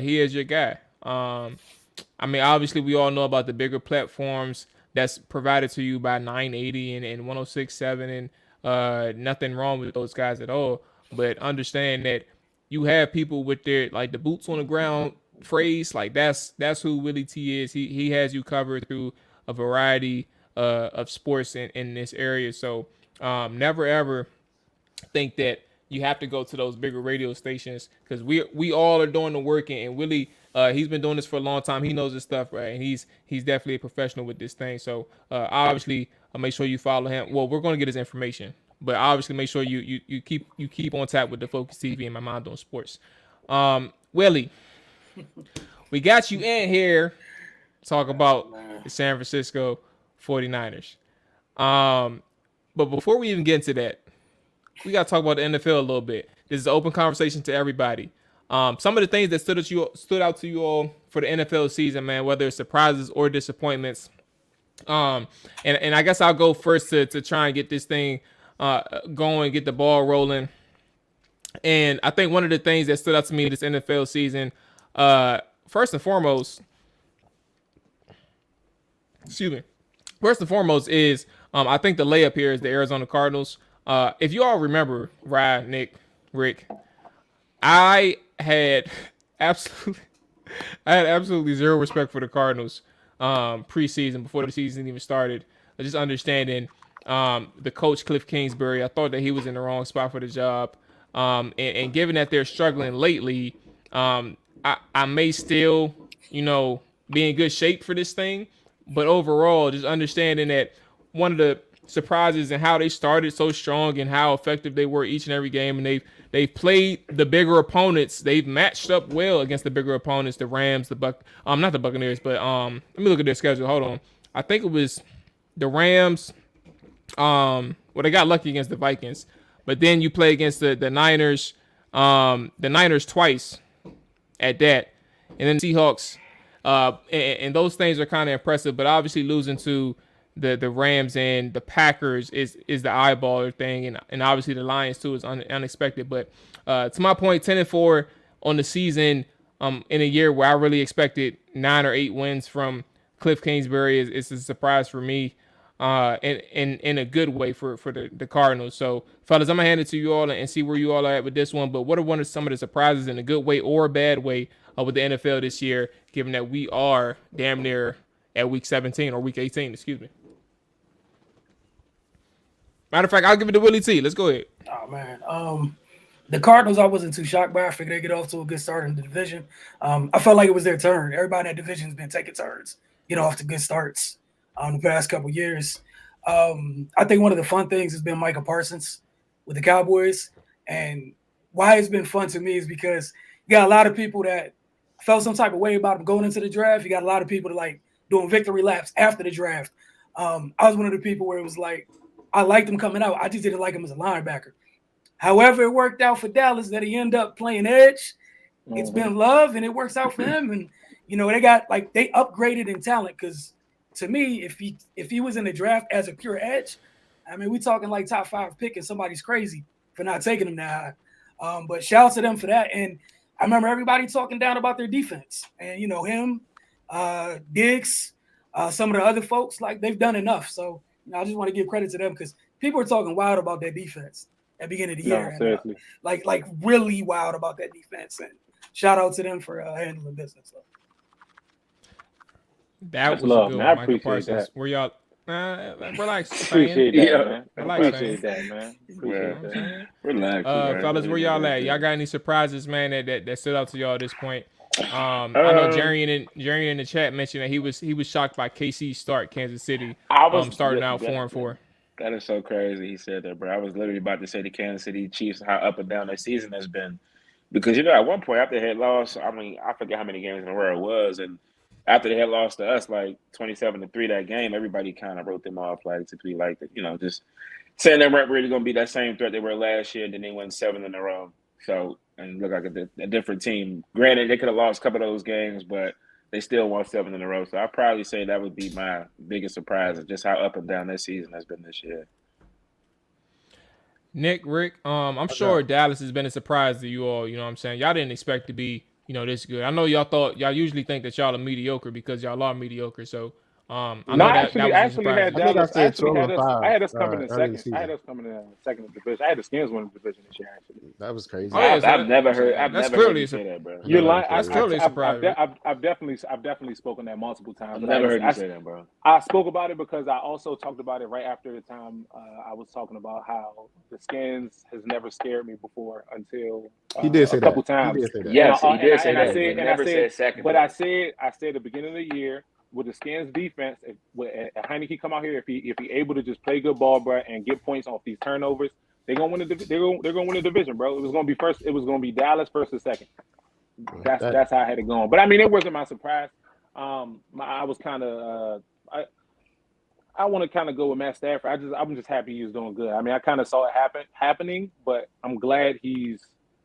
he is your guy. Obviously we all know about the bigger platforms that's provided to you by 980 and 106.7 and nothing wrong with those guys at all. But understand that you have people with their like the boots on the ground phrase. Like that's who Willie T is. He has you covered through a variety of sports in this area. So never ever think that you have to go to those bigger radio stations because we all are doing the work. And Willie, he's been doing this for a long time. He knows his stuff, right? And he's definitely a professional with this thing. So obviously, make sure you follow him. Well, we're going to get his information. But obviously, make sure you keep on tap with the Focus TV and My Mind on Sports. Willie, we got you in here to talk about the San Francisco 49ers. But before we even get into that, we got to talk about the NFL a little bit. This is an open conversation to everybody. Some of the things that stood out to you all for the NFL season, man, whether it's surprises or disappointments. And I guess I'll go first to try and get this thing going, get the ball rolling. And I think one of the things that stood out to me this NFL season, first and foremost is I think the layup here is the Arizona Cardinals. If you all remember, Ryan, Nick, Rick, I had absolutely zero respect for the Cardinals preseason before the season even started. Just understanding the coach Cliff Kingsbury, I thought that he was in the wrong spot for the job. And given that they're struggling lately, I may still, be in good shape for this thing. But overall, just understanding that one of the surprises and how they started so strong and how effective they were each and every game, and they've played the bigger opponents. They've matched up well against the bigger opponents, the Rams, not the Buccaneers, but let me look at their schedule. Hold on. I think it was the Rams. They got lucky against the Vikings, but then you play against the Niners, twice at that, and then the Seahawks, and those things are kind of impressive. But obviously losing to the Rams and the Packers is the eyeballer thing, and obviously the Lions too is unexpected. But to my point, 10-4 on the season, in a year where I really expected 9 or 8 wins from Cliff Kingsbury is a surprise for me. In a good way for the Cardinals. So, fellas, I'm going to hand it to you all and see where you all are at with this one. But what are some of the surprises in a good way or a bad way with the NFL this year, given that we are damn near at week 17 or week 18, excuse me. Matter of fact, I'll give it to Willie T. Let's go ahead. Oh, man. The Cardinals, I wasn't too shocked by. I figured they get off to a good start in the division. I felt like it was their turn. Everybody in that division has been taking turns, get off to good starts. The past couple years. I think one of the fun things has been Micah Parsons with the Cowboys. And why it's been fun to me is because You got a lot of people that felt some type of way about him going into the draft. You got a lot of people that like doing victory laps after the draft. I was one of the people where it was like, I liked him coming out. I just didn't like him as a linebacker. However, it worked out for Dallas that he ended up playing edge. It's been love, and it works out for him. And you know, they upgraded in talent because to me, if he was in the draft as a pure edge, I mean, we talking like top 5 pick, and somebody's crazy for not taking him that high. But shout out to them for that. And I remember everybody talking down about their defense, and you know him, Diggs, some of the other folks, like they've done enough. So you know, I just want to give credit to them because people are talking wild about their defense at the beginning of the year. Seriously. And, like really wild about that defense. And shout out to them for handling business. So. That was love, a good man. I one, Michael appreciate Parsons. that. Where y'all relax, Appreciate that, man. Relax, Appreciate that, man. Appreciate that. Relax. Fellas, where y'all at? Y'all got any surprises, man, that stood out to y'all at this point? I know Jerry in the chat mentioned that he was shocked by KC's start, Kansas City, starting out 4-4. That is so crazy. He said that, bro. I was literally about to say the Kansas City Chiefs, how up and down their season has been, because you know at one point after they had lost, I mean I forget how many games in a row it was, and after they had lost to us like 27-3 that game, everybody kind of wrote them off like to be like, you know, just saying they weren't really going to be that same threat they were last year. And then they won 7 in a row. So, and look like a different team. Granted, they could have lost a couple of those games, but they still won 7 in a row. So I'd probably say that would be my biggest surprise of just how up and down their season has been this year. Nick, Rick, I'm sure Dallas has been a surprise to you all. You know what I'm saying? Y'all didn't expect to be, you know, this good. I know y'all usually think that y'all are mediocre because y'all are mediocre. So I know that was a surprise. I had us coming in second. I had us coming in second in the division. I had the Skins winning the division this year. Actually, that was crazy. I've never heard you say that, bro. You're lying. That's clearly a surprise. I've definitely spoken that multiple times. I've never heard you say that, bro. I spoke about it because I also talked about it right after the time I was talking about how the Skins has never scared me before until he did say a couple times. He did say that. Yes, he did say that. I said second. But I said at the beginning of the year, with the Skins defense, if Heineke come out here, if he able to just play good ball, bro, and get points off these turnovers, they're gonna win the division, bro. It was gonna be Dallas first or second. That's how I had it going. But I mean, it wasn't my surprise. I was kind of I want to kind of go with Matt Stafford. I'm just happy he's doing good. I mean, I kind of saw it happening, but I'm glad he's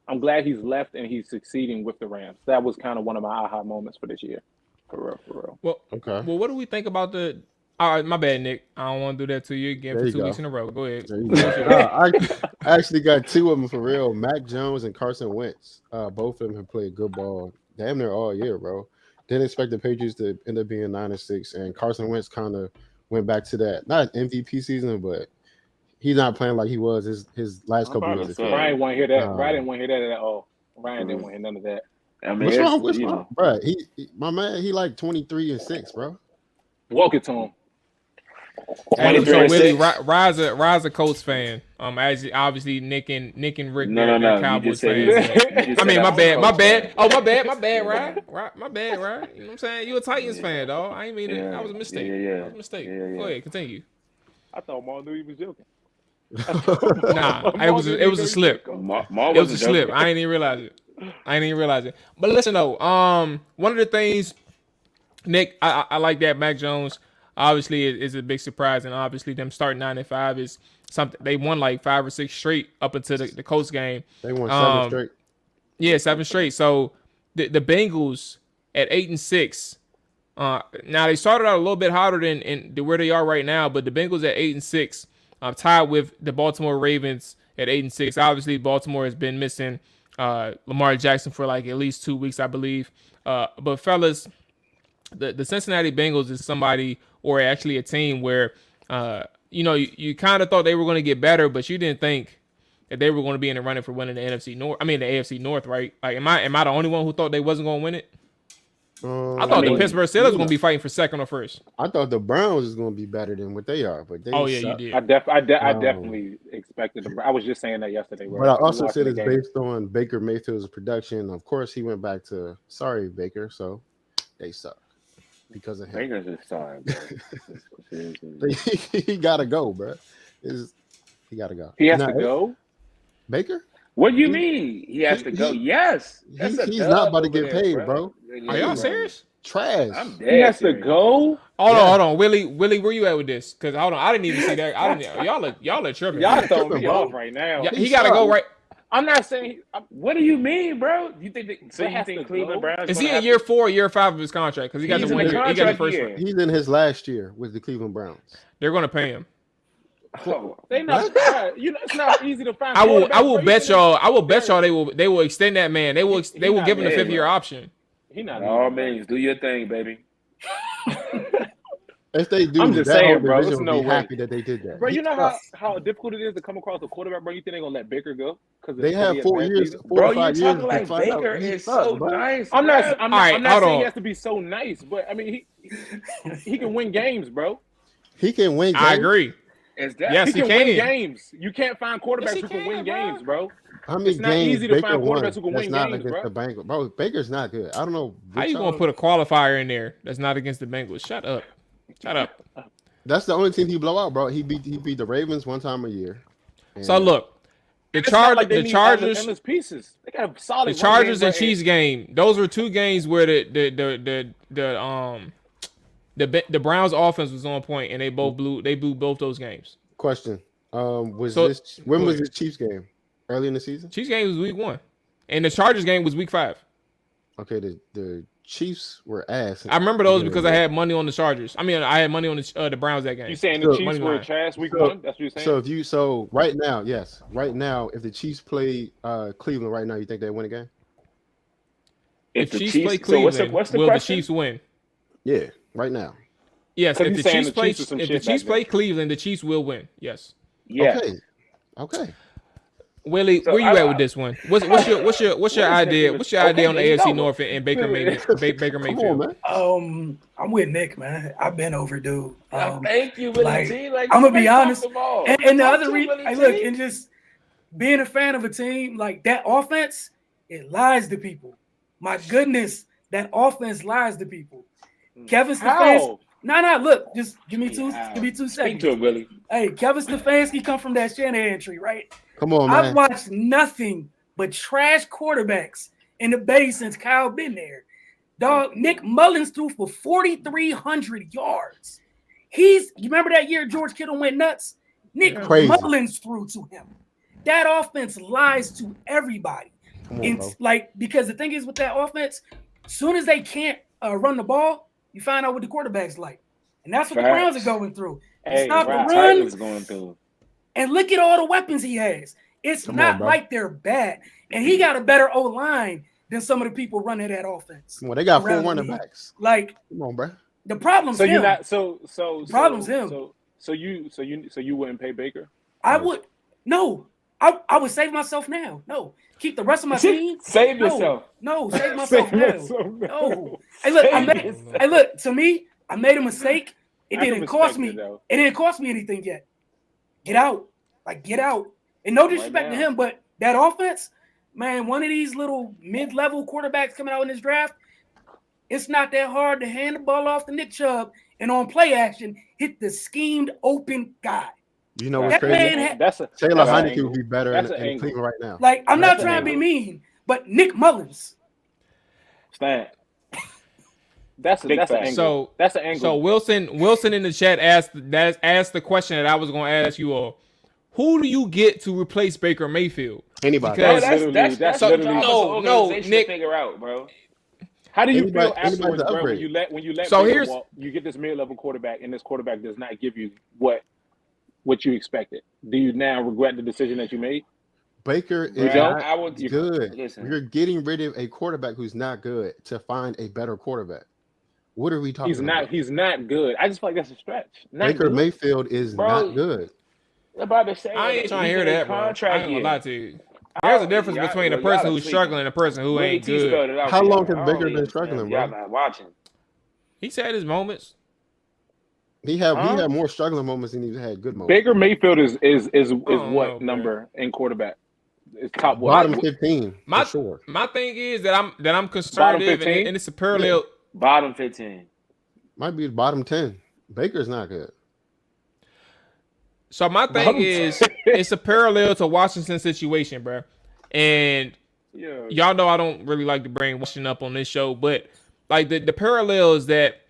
left and he's succeeding with the Rams. That was kind of one of my aha moments for this year. For real. Well, okay. Well, what do we think about the? All right, my bad, Nick. I don't want to do that to you again for 2 weeks in a row. Go ahead. I actually got 2 of them for real. Mac Jones and Carson Wentz. Both of them have played good ball damn near all year, bro. Didn't expect the Patriots to end up being 9-6, and Carson Wentz kind of went back to that, not MVP season, but he's not playing like he was his last couple of years. Ryan didn't want to hear that. Ryan didn't want to hear that at all. Ryan didn't want to hear none of that. I mean, what's wrong, bro? My man, he like 23-6, bro. Walk it to him. Hey, so Willie, Rise a Colts fan. As obviously Nick and Rick, they're Cowboys fans. I mean, my bad. Oh, my bad, Ryan. My bad, Ryan. You know what I'm saying? You a Titans fan, dog. I ain't mean it. That was a mistake. That was a mistake. Go ahead, continue. I thought Maul knew he was joking. Nah, it was a slip. It was a slip. I didn't even realize it. But listen though, one of the things, Nick, I like that Mac Jones obviously is a big surprise, and obviously them starting 9-5 is something. They won like 5 or 6 straight up until the Colts game. They won 7 straight. Yeah, 7 straight. So the Bengals at 8-6. Now they started out a little bit hotter than where they are right now, but the Bengals at 8-6, tied with the Baltimore Ravens at 8-6. Obviously, Baltimore has been missing Lamar Jackson for like at least 2 weeks, I believe. But fellas, the Cincinnati Bengals is somebody, or actually a team where you kind of thought they were going to get better, but you didn't think that they were going to be in the running for winning the NFC North. I mean the AFC North, right? Like, am I the only one who thought they wasn't going to win it? I thought the Pittsburgh Steelers were going to be fighting for second or first. I thought the Browns was going to be better than what they are, but they. Oh yeah, suck. you did. I definitely expected them. I was just saying that yesterday. But I also said it's based on Baker Mayfield's production. Of course, he went back to Baker, so they suck because of him. Baker's just sorry, bro. He gotta go, bro. He gotta go. He has to go. Baker? What do you mean? He has to go? Yes. He's not about to get paid, bro. Are y'all serious? Trash. I'm dead. He has to serious. go. Hold on, Willie, where you at with this? Because hold on, I didn't even see that. Y'all are tripping. Y'all throwing me off right now. Yeah, he gotta go right. I'm not saying. What do you mean, bro? You think Cleveland Browns? Is he in year 4 or year 5 of his contract? Because he got the first year. one. He's in his last year with the Cleveland Browns. They're gonna pay him. They not. It's not easy to find. I will bet y'all they will extend that man. They will give him the 5th-year option. He not. All means, do your thing, baby. If they do, I'm just saying, bro. It's will no be way. happy that they did that. Bro, you know how difficult it is to come across a quarterback, bro. You think they're gonna let Baker go? Because they have 4 years, 4 bro, to 5 you years. talking like Baker is so nice. I'm not saying he has on. to be so nice, but I mean he can win games, bro. He can win games. I agree. Yes, he can can. win games. You can't find quarterbacks who can win games, bro. How many It's not games easy to Baker find won quarterbacks who can that's win not games, against bro. the Bengals? Bro, Baker's not good. I don't know. How you gonna put a qualifier in there that's not against the Bengals? Shut up. That's the only team he blow out, bro. He beat the Ravens one time a year. So look, the Chargers, endless pieces. They got a solid. The Chargers and Chiefs game. Those were 2 games where the Browns offense was on point, and they blew both those games. Question: when was the Chiefs game? Early in the season? Chiefs game was week 1, and the Chargers game was week 5. Okay, the Chiefs were ass. I remember those because I had money on the Chargers. I mean, I had money on the Browns that game. You saying the Chiefs were trash week 1? That's what you're saying. So right now, yes, right now, if the Chiefs play Cleveland right now, you think they win a game? If the Chiefs play Cleveland, will the Chiefs win? Yeah, right now. Yes, if the Chiefs play Cleveland, the Chiefs will win. Yes. Yeah. Okay. Willie, where you at with this one? What's your idea? What's your idea on the AFC North and Baker Mayfield? I'm with Nick, man. I've been overdue. Thank you, Willie T. I'm gonna be honest. And the other reason, look, and just being a fan of a team like that offense, it lies to people. My goodness, that offense lies to people. Kevin Stefanski. No, look, just give me 2 seconds. Speak to it, Willie. Hey, Kevin Stefanski come from that Shanahan tree, right? Come on, man. I've watched nothing but trash quarterbacks in the Bay since Kyle been there. Dog, Nick Mullins threw for 4,300 yards. You remember that year George Kittle went nuts? Nick Mullins threw to him. That offense lies to everybody. It's like, because the thing is with that offense, as soon as they can't run the ball, you find out what the quarterback's like. And that's what the Browns are going through. It's not the run. Going through. And look at all the weapons he has. It's not like they're bad. And he got a better O-line than some of the people running that offense. Well, they got 4 running backs. Like, come on, bro. The problem's him. The problem's him. So you wouldn't pay Baker? I would. No. I would save myself now. No. Keep the rest of my team. Save yourself. No, save myself now. No. Hey, look, to me, I made a mistake. It didn't cost me. It didn't cost me anything yet. Get out. Get out. And no disrespect to him, but that offense, man, one of these little mid-level quarterbacks coming out in this draft, it's not that hard to hand the ball off to Nick Chubb and on play action, hit the schemed open guy. You know what's crazy? Taylor Heineke would be better in Cleveland right now. I'm not trying to be mean, but Nick Mullins. Stan. That's an angle. That's an angle. So Wilson in the chat asked the question that I was going to ask you all. Who do you get to replace Baker Mayfield? Anybody. That's no, Nick. Figure out, bro. How do you feel afterwards, bro? When you let so Baker walk, you get this mid-level quarterback, and this quarterback does not give you what you expected. Do you now regret the decision that you made? Baker is not good. Listen. You're getting rid of a quarterback who's not good to find a better quarterback. What are we talking about? He's not good. I just feel like that's a stretch. Baker Mayfield is not good. I'm about to say, I ain't trying to hear that, bro. I ain't gonna lie to you. There's a difference between a person who's struggling and a person who ain't good. How long has Baker been struggling, bro? Y'all not watching. He's had his moments. He had more struggling moments than he's had good moments. Baker Mayfield is what number in quarterback? It's top what? Bottom 15. For sure. My thing is that I'm conservative and it's a parallel. Bottom 15. Might be the bottom 10. Baker's not good. So my thing is, it's a parallel to Washington's situation, bro. And y'all know I don't really like to brainwashing up on this show, but like the parallels that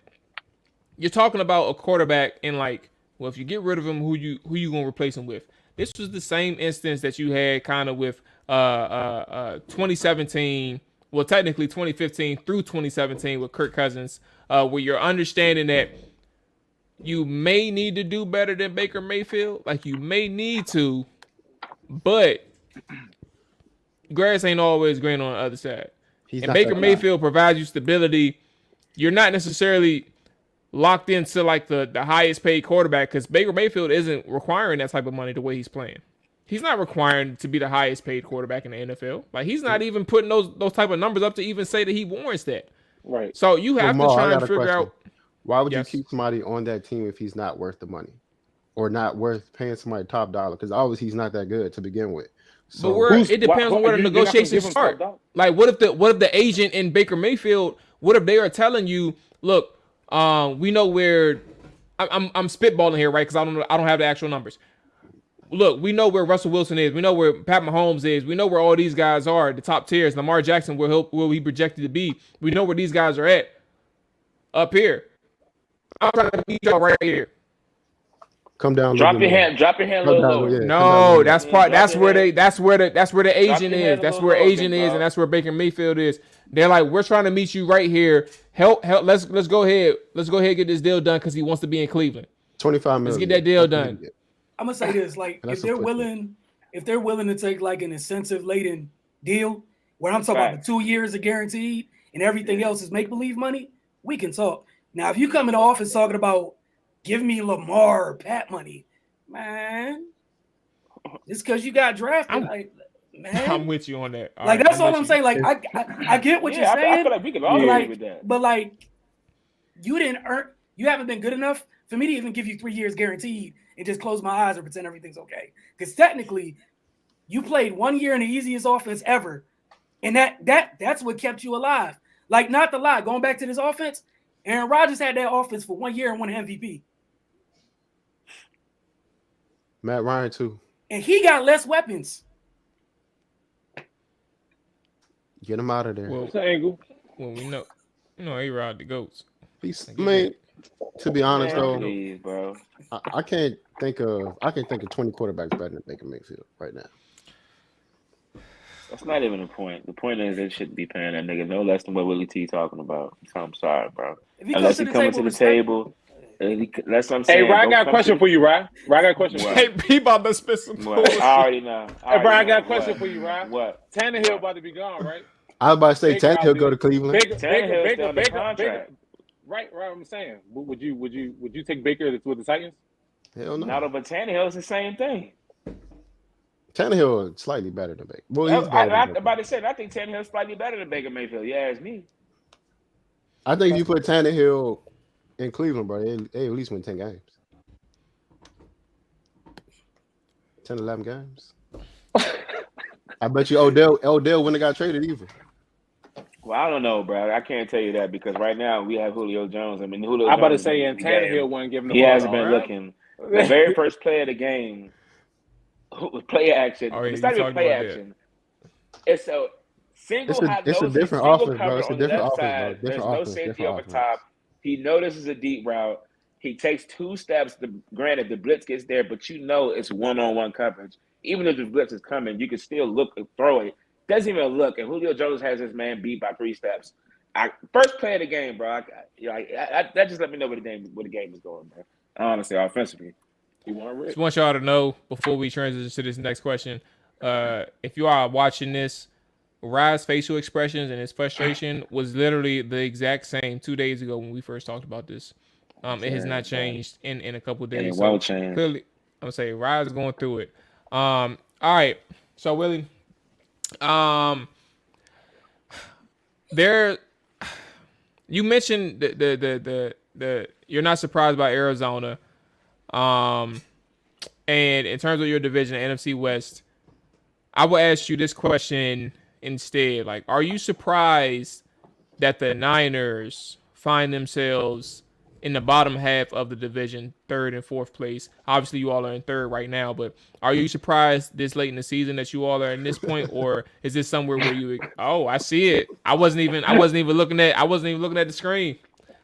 you're talking about a quarterback and like, well, if you get rid of him, who you gonna replace him with? This was the same instance that you had kind of with 2017, well, technically 2015 through 2017 with Kirk Cousins, where you're understanding that you may need to do better than Baker Mayfield. Like you may need to, but grass ain't always green on the other side. And Baker Mayfield provides you stability. You're not necessarily locked into like the highest paid quarterback because Baker Mayfield isn't requiring that type of money the way he's playing. He's not requiring to be the highest paid quarterback in the NFL. Like he's not even putting those type of numbers up to even say that he warrants that. Right. So you have to try and figure out. Why would you keep somebody on that team if he's not worth the money or not worth paying somebody top dollar? Because obviously he's not that good to begin with. So but it depends on where the negotiations start. Like what if the agent in Baker Mayfield, what if they are telling you, look, we know where I'm spitballing here, right? Because I don't have the actual numbers. Look, we know where Russell Wilson is. We know where Pat Mahomes is. We know where all these guys are, the top tiers. Lamar Jackson, where he projected to be. We know where these guys are at up here. I'm trying to meet y'all right here. Come down. Drop your hand a little lower. Yeah, no, that's where the agent is. That's where agent is, and that's where Baker Mayfield is. They're like, we're trying to meet you right here. Help. Let's go ahead. Let's go ahead and get this deal done because he wants to be in Cleveland. $25 million. Let's get that deal done. I'm gonna say this: like, if they're willing to take like an incentive-laden deal, where I'm talking about the 2 years are guaranteed and everything else is make-believe money, we can talk. Now, if you come in the office talking about give me Lamar or Pat money, man, just because you got drafted, I'm with you on that. Like that's all I'm saying. Like I get what you're saying. I feel like we can all agree with that. But like, you haven't been good enough for me to even give you 3 years guaranteed and just close my eyes or pretend everything's okay. Because technically, you played 1 year in the easiest offense ever, and that's what kept you alive. Like, not to lie, going back to this offense, Aaron Rodgers had that offense for 1 year and won an MVP. Matt Ryan too. And he got less weapons. Get him out of there. What's the angle? Well, we know A-Rod the GOATs. To be honest though, please, bro. I can't think of 20 quarterbacks better than Baker Mayfield right now. That's not even the point. The point is they shouldn't be paying that nigga no less than what Willie T talking about. So I'm sorry, bro. Unless he coming to the table. That's what I'm saying. Hey, Ryan, I got a question for you, Ryan. Ryan, I got a question for you. Hey, he about to spit some bullshit. I already know. Hey, Brian, I got a question for you, Ryan. What? Tannehill about to be gone, right? I was about to say Tannehill go to Cleveland. Baker. Right, I'm saying. Would you take Baker with the Titans? Hell no. No, but Tannehill is the same thing. Tannehill is slightly better than Baker. Well, I'm about to say, I think Tannehill is slightly better than Baker Mayfield. Yeah, it's me. I think if you put Tannehill in Cleveland, bro, they at least win 10 games. 10, 11 games. I bet you Odell wouldn't have got traded either. Well, I don't know, bro. I can't tell you that because right now we have Julio Jones. I mean, Julio. I'm about to say, and Tannehill wasn't giving the ball. He hasn't been looking. The very first play of the game was play action. It's not even play action. It's a single it's a different offense, bro. It's a different offense, bro. There's no safety over top. He notices a deep route. He takes 2 steps. Granted, the blitz gets there, but you know it's one-on-one coverage. Even if the blitz is coming, you can still look and throw it. Doesn't even look, and Julio Jones has his man beat by 3 steps. First play of the game, bro. That just let me know where the game is going, bro. Honestly, offensively. Just want y'all to know before we transition to this next question. If you are watching this, Rye's facial expressions and his frustration was literally the exact same 2 days ago when we first talked about this. It has not changed in a couple of days. It won't change. Clearly, I'm gonna say Rye's going through it. All right. So Willie. You mentioned the you're not surprised by Arizona, and in terms of your division, NFC West, I will ask you this question instead. Like, are you surprised that the Niners find themselves in the bottom half of the division, 3rd and 4th place. Obviously, you all are in 3rd right now, but are you surprised this late in the season that you all are in this point, or is this somewhere where you? Oh, I see it. I wasn't even looking at the screen.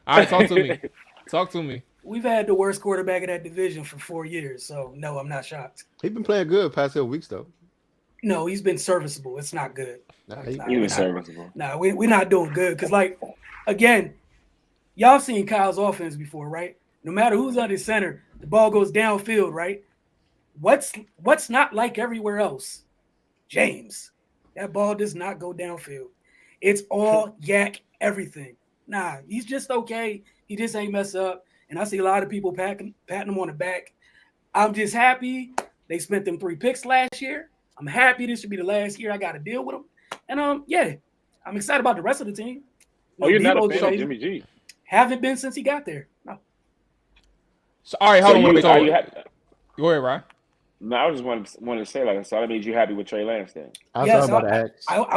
All right, talk to me. Talk to me. We've had the worst quarterback in that division for 4 years, so no, I'm not shocked. He's been playing good past couple weeks though. No, he's been serviceable. It's not good. He was serviceable. Nah, we're not doing good because, like, again, y'all seen Kyle's offense before, right? No matter who's under center, the ball goes downfield, right? What's not like everywhere else? James. That ball does not go downfield. It's all yak everything. Nah, he's just okay. He just ain't mess up. And I see a lot of people patting him on the back. I'm just happy they spent them 3 picks last year. I'm happy this should be the last year I got to deal with them. And, yeah, I'm excited about the rest of the team. You're not a fan of Jimmy G? Haven't been since he got there. No. So, all right, hold on. Go ahead, Ryan. No, I just wanted to say, like, so that means you happy with Trey Lance then? I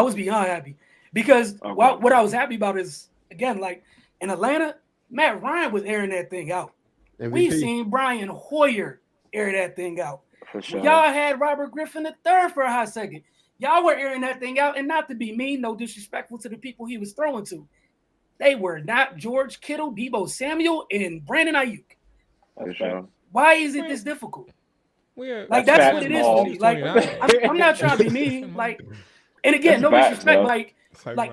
was beyond happy because what I was happy about is, again, like, in Atlanta, Matt Ryan was airing that thing out. MVP. We've seen Brian Hoyer air that thing out. For sure. Y'all had Robert Griffin III for a hot second. Y'all were airing that thing out, and not to be mean, no disrespectful to the people he was throwing to. They were not George Kittle, Deebo Samuel, and Brandon Ayuk. That's true. Why is it this difficult? That's what it is for me. Like, I'm not trying to be mean. Like, and again, no disrespect. Like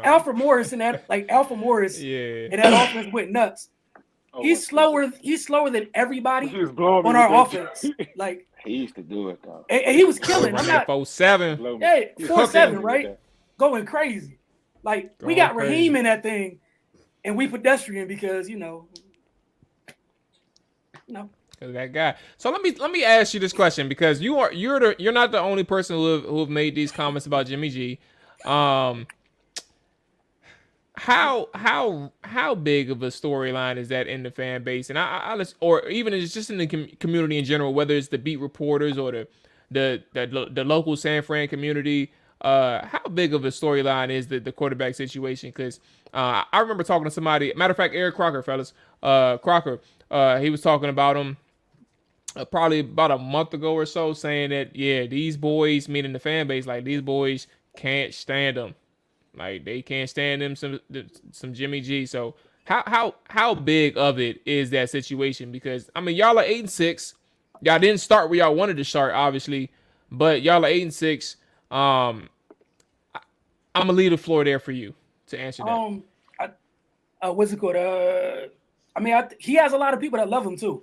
Alfred Morris and that, and that offense went nuts. He's slower than everybody on our offense. Like, he used to do it though. And he was killing. I'm not 4-7. Yeah, 4-7, right? Going crazy. Like, we got Raheem in that thing, and we pedestrian because that guy. So let me ask you this question because you're not the only person who have made these comments about Jimmy G. How big of a storyline is that in the fan base, and or even it's just in the community in general, whether it's the beat reporters or the local San Fran community? How big of a storyline is the quarterback situation? Because I remember talking to somebody. Matter of fact, Eric Crocker, fellas, he was talking about him probably about a month ago or so, saying that these boys, meaning the fan base, like these boys can't stand him. Like they can't stand him some Jimmy G. So how big of it is that situation? Because I mean y'all are 8-6. Y'all didn't start where y'all wanted to start, obviously, but y'all are 8-6. I'm gonna leave the floor there for you to answer that. What's it called? He has a lot of people that love him too.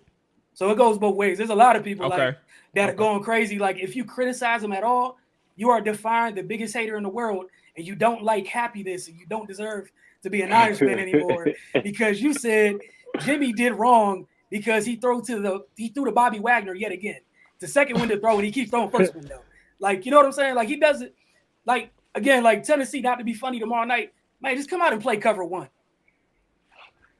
So it goes both ways. There's a lot of people that are going crazy. Like if you criticize him at all, you are defying the biggest hater in the world. And you don't like happiness, and you don't deserve to be an Irishman anymore because you said Jimmy did wrong because he threw to Bobby Wagner yet again. The second window throw, and he keeps throwing first window. Like, you know what I'm saying? Like he does it. Like again, like Tennessee, not to be funny tomorrow night, man. Just come out and play cover one.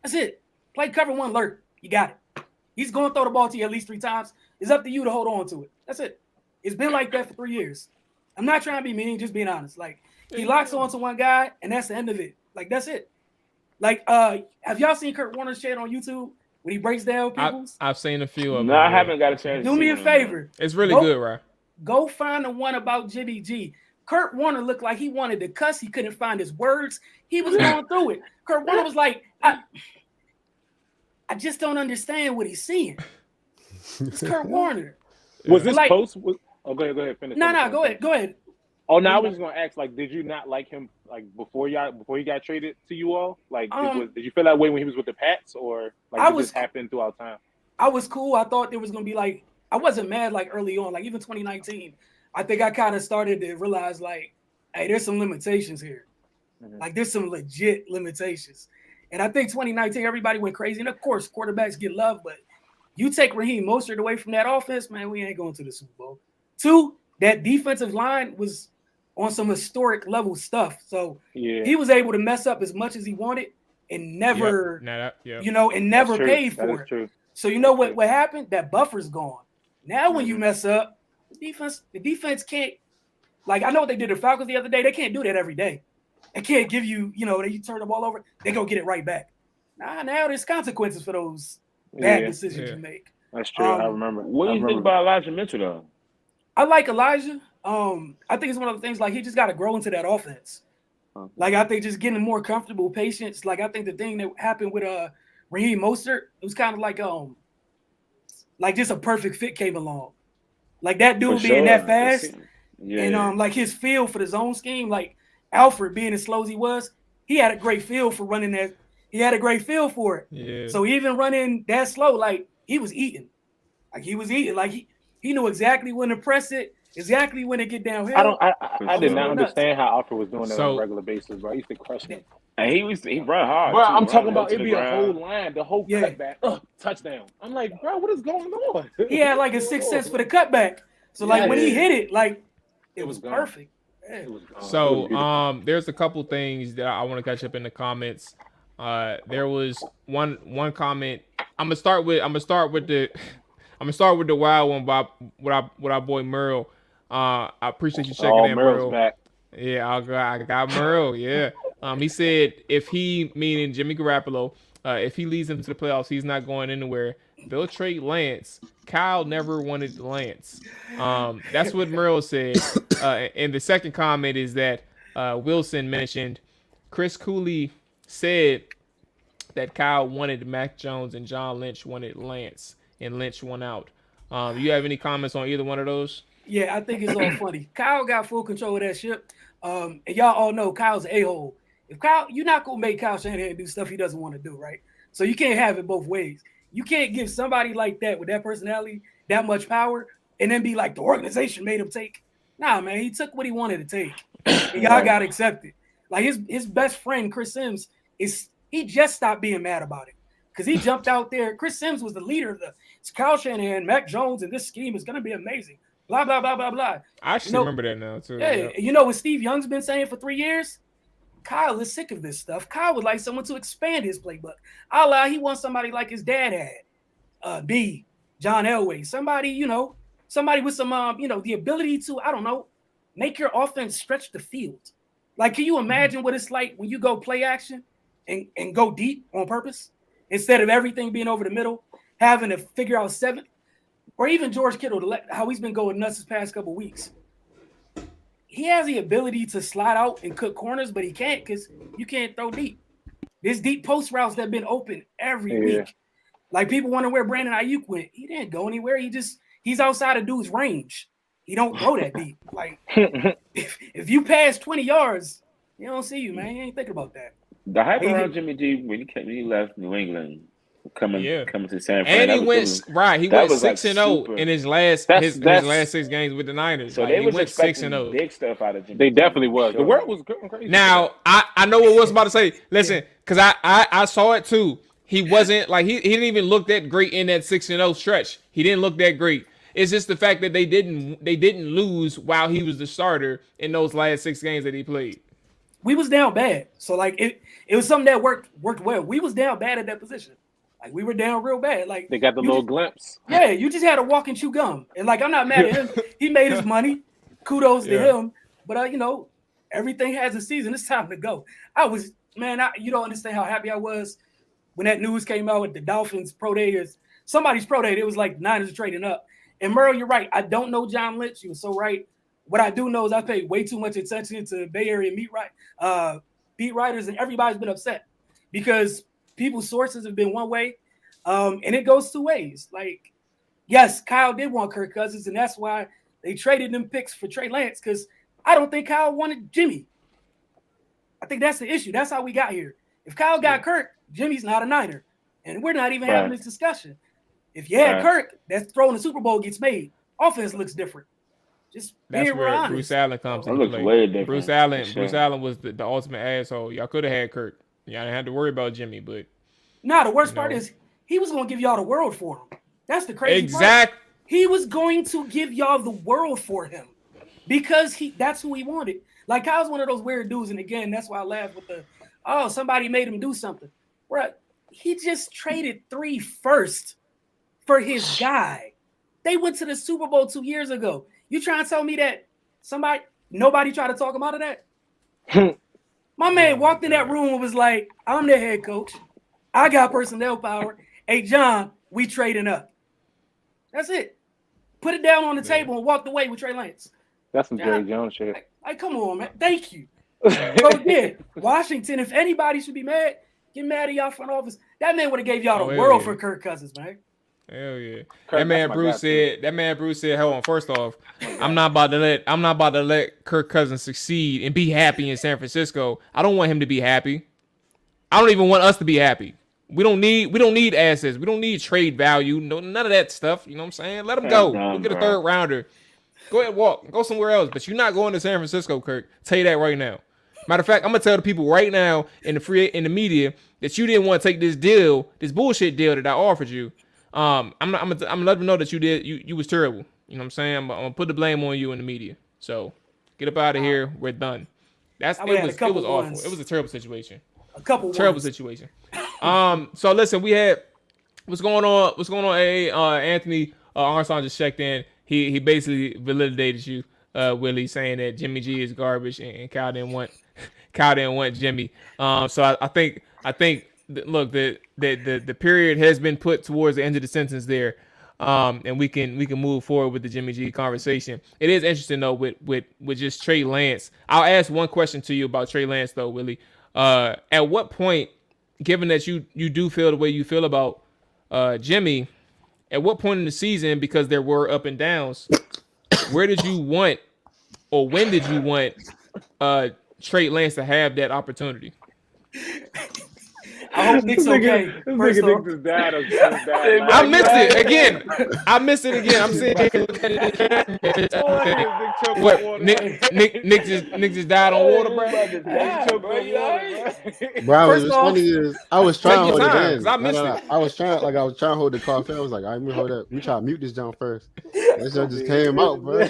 That's it. Play cover one, lurk. You got it. He's going to throw the ball to you at least 3 times. It's up to you to hold on to it. That's it. It's been like that for 3 years. I'm not trying to be mean, just being honest. Like. He locks on to one guy, and that's the end of it. Like, that's it. Like, have y'all seen Kurt Warner's shit on YouTube when he breaks down people's? I've seen a few of them. No, I haven't got a chance. Do me a favor. It's really good, right? Go find the one about Jimmy G. Kurt Warner looked like he wanted to cuss. He couldn't find his words. He was going through it. Kurt Warner was like, I just don't understand what he's seeing. It's Kurt Warner. Was this post? Go ahead. Finish. No, go ahead. Oh, now I was just gonna ask, like, did you not like him, like, before he got traded to you all? Like, did you feel that way when he was with the Pats, or like did this happen throughout time? I was cool. I thought there was gonna be like, I wasn't mad like early on, like even 2019. I think I kind of started to realize like, hey, there's some limitations here. Mm-hmm. Like there's some legit limitations. And I think 2019, everybody went crazy. And of course, quarterbacks get love, but you take Raheem Mostert away from that offense, man, we ain't going to the Super Bowl. 2, that defensive line was on some historic level stuff. So he was able to mess up as much as he wanted and never, and never paid for it. True. So you know what happened? That buffer's gone. Now when you mess up, the defense can't, like I know what they did to the Falcons the other day. They can't do that every day. They can't give you, you turn the ball over, they go get it right back. Now there's consequences for those bad decisions you make. That's true. I remember. What do you think about Elijah Mitchell, though? I like Elijah. I think it's one of the things, like, he just got to grow into that offense. Like, I think just getting more comfortable, patience. Like, I think the thing that happened with Raheem Mostert, it was kind of like just a perfect fit came along. Like, that dude being that fast, and like his feel for the zone scheme, like Alfred being as slow as he was, he had a great feel for running that. He had a great feel for it. Yeah. So even running that slow, like, he was eating. Like, he knew exactly when to press it, exactly when to get downhill. I did not understand how Alfred was doing that on a regular basis, bro. I used to crush him. And he run hard. Bro, too, I'm talking about it be a whole line, the whole cutback, touchdown. I'm like, bro, what is going on? He had like a 6 cents for the cutback. So like when he hit it, like it was perfect. Yeah. It was gone. So there's a couple things that I want to catch up in the comments. There was one comment. I'm gonna start with the wild one by with our boy Merle. I appreciate you checking in, Merle. Back. Yeah, I got Merle. Yeah. He said if he, meaning Jimmy Garoppolo, if he leads them to the playoffs, he's not going anywhere. They'll trade Lance. Kyle never wanted Lance. That's what Merle said. And the second comment is that Wilson mentioned Chris Cooley said that Kyle wanted Mac Jones and John Lynch wanted Lance, and Lynch won out. You have any comments on either one of those? Yeah, I think it's all funny. Kyle got full control of that ship. And y'all all know Kyle's an a-hole. If Kyle, you're not gonna make Kyle Shanahan do stuff he doesn't want to do, right? So you can't have it both ways. You can't give somebody like that with that personality that much power and then be like, the organization made him take. Nah, man, he took what he wanted to take. And y'all gotta accept it. Like his best friend, Chris Sims, he just stopped being mad about it. Because he jumped out there. Chris Sims was the leader of it's Kyle Shanahan, Mac Jones, and this scheme is gonna be amazing. Blah, blah, blah, blah, blah. I actually remember that now, too. Yeah, you know what Steve Young's been saying for 3 years? Kyle is sick of this stuff. Kyle would like someone to expand his playbook. He wants somebody like his dad had. John Elway. Somebody, somebody with some, the ability to, make your offense stretch the field. Like, can you imagine what it's like when you go play action and go deep on purpose? Instead of everything being over the middle, having to figure out seven. Or even George Kittle, how he's been going nuts this past couple weeks. He has the ability to slide out and cook corners, but he can't because you can't throw deep. There's deep post routes that have been open every week. Like, people wonder where Brandon Ayuk went. He didn't go anywhere. He's outside of dude's range. He don't throw that deep. Like, if you pass 20 yards, he don't see you, man. He ain't thinking about that. The hype around Jimmy G when he left New England. Coming to San Fran. And he went 6-0 in his last 6 games with the Niners. So they went 6-0. Big stuff out of Jimmy. They definitely was. The world was going crazy. Now I know what was about to say. Listen, because I saw it too. He wasn't like he didn't even look that great in that 6-0 stretch. He didn't look that great. It's just the fact that they didn't lose while he was the starter in those last 6 games that he played. We was down bad, so like it was something that worked well. We was down bad at that position. Like, we were down real bad. Like, they got the little glimpse. Yeah, you just had to walk and chew gum. And like, I'm not mad at him. He made his money. Kudos to him. But everything has a season. It's time to go. You don't understand how happy I was when that news came out with the Dolphins pro day. Is somebody's pro day. It was like Niners are trading up. And Merle, you're right. I don't know John Lynch. You were so right. What I do know is I paid way too much attention to Bay Area beat writers, and everybody's been upset because people's sources have been one way, and it goes 2 ways. Like, yes, Kyle did want Kirk Cousins, and that's why they traded them picks for Trey Lance, because I don't think Kyle wanted Jimmy. I think that's the issue. That's how we got here. If Kyle got Kirk, Jimmy's not a Niner, and we're not even having this discussion. If you had Kirk, that throw in the Super Bowl gets made. Offense looks different. That's where Bruce Allen comes into play. Way different. Bruce Allen was the ultimate asshole. Y'all could have had Kirk. Y'all didn't have to worry about Jimmy, but the worst part is he was going to give y'all the world for him. That's the crazy part. He was going to give y'all the world for him because that's who he wanted. Like, Kyle's one of those weird dudes, and again, that's why I laugh with somebody made him do something. Right? He just traded 3 firsts for his guy. They went to the Super Bowl 2 years ago. You trying to tell me that nobody tried to talk him out of that? My man walked in that room and was like, I'm the head coach. I got personnel power. Hey, John, we trading up. That's it. Put it down on the table and walked away with Trey Lance. That's some Jerry Jones shit. Like, come on, man. Thank you. So again, Washington, if anybody should be mad, get mad at y'all front office. That man would have gave y'all the world for Kirk Cousins, man. Hell yeah. That man Bruce said, hold on, first off, I'm not about to let Kirk Cousins succeed and be happy in San Francisco. I don't want him to be happy. I don't even want us to be happy. We don't need assets. We don't need trade value. No, none of that stuff. You know what I'm saying? Let him go. Go get a third rounder. Go ahead, walk. Go somewhere else. But you're not going to San Francisco, Kirk. Tell you that right now. Matter of fact, I'm gonna tell the people right now in the media that you didn't want to take this bullshit deal that I offered you. I'm gonna let them know that you did. You was terrible. You know what I'm saying? I'm gonna put the blame on you in the media. So get up out of here. We're done. It was awful. It was a terrible situation. Terrible situation. So listen, we had what's going on? Anthony Armstrong just checked in. He basically validated you, Willie, saying that Jimmy G is garbage and Kyle didn't want Jimmy. So I think look, the period has been put towards the end of the sentence there, and we can move forward with the Jimmy G conversation. It is interesting though with just Trey Lance. I'll ask one question to you about Trey Lance though, Willie. At what point, given that you do feel the way you feel about Jimmy, at what point in the season, because there were up and downs, where did you want, or when did you want Trey Lance to have that opportunity? I hope Nick's okay. I missed it again. I'm saying what Nick just died on water, bro. Bro, what's funny is I was trying to hold it in. I missed it. I was trying to hold the cough in. I was like, all right, let me hold up. We try to mute this down first. That shit just came out, bro.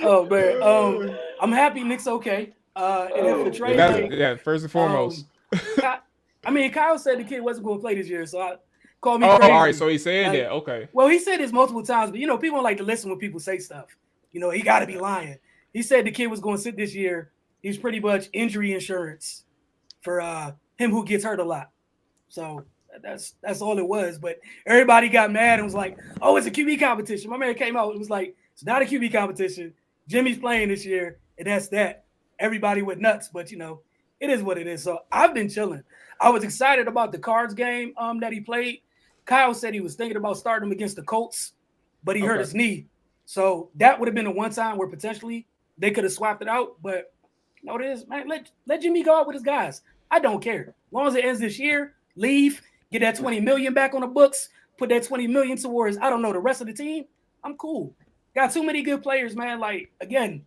Oh man, I'm happy Nick's okay. And then for Trey, first and foremost. Kyle said the kid wasn't going to play this year, so I called me crazy. All right, so he said that. Okay. Well, he said this multiple times, but people don't like to listen when people say stuff. He got to be lying. He said the kid was going to sit this year. He's pretty much injury insurance for him who gets hurt a lot. So that's all it was. But everybody got mad and was like, "Oh, it's a QB competition." My man came out and was like, "It's not a QB competition. Jimmy's playing this year, and that's that." Everybody went nuts, but it is what it is. So I've been chilling. I was excited about the Cards game that he played. Kyle said he was thinking about starting him against the Colts, but he hurt his knee. So that would have been the one time where potentially they could have swapped it out. But it is, man. Let Jimmy go out with his guys. I don't care. As long as it ends this year, leave, get that $20 million back on the books, put that $20 million towards, I don't know, the rest of the team. I'm cool. Got too many good players, man. Like, again,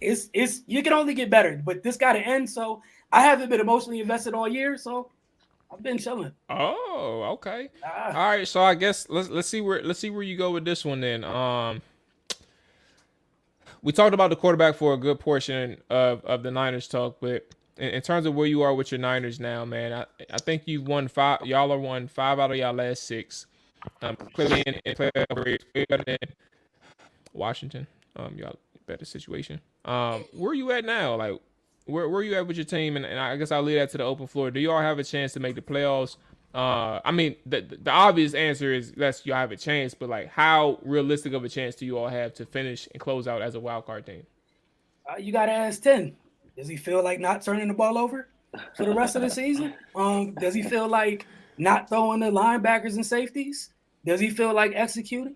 it's you can only get better, but this got to end. So I haven't been emotionally invested all year, so I've been chilling. Oh, okay. All right. So I guess let's see where you go with this one then. We talked about the quarterback for a good portion of the Niners talk, but in terms of where you are with your Niners now, man, I think you've won five. Y'all are won 5 out of y'all last 6. Clearly in playoff race, way better than Washington. Y'all better situation. Where are you at now? Like, where are you at with your team? And I guess I'll leave that to the open floor. Do you all have a chance to make the playoffs? I mean, the obvious answer is that you have a chance, but like, how realistic of a chance do you all have to finish and close out as a wild card team? You got to ask 10. Does he feel like not turning the ball over for the rest of the season? Does he feel like not throwing the linebackers and safeties? Does he feel like executing?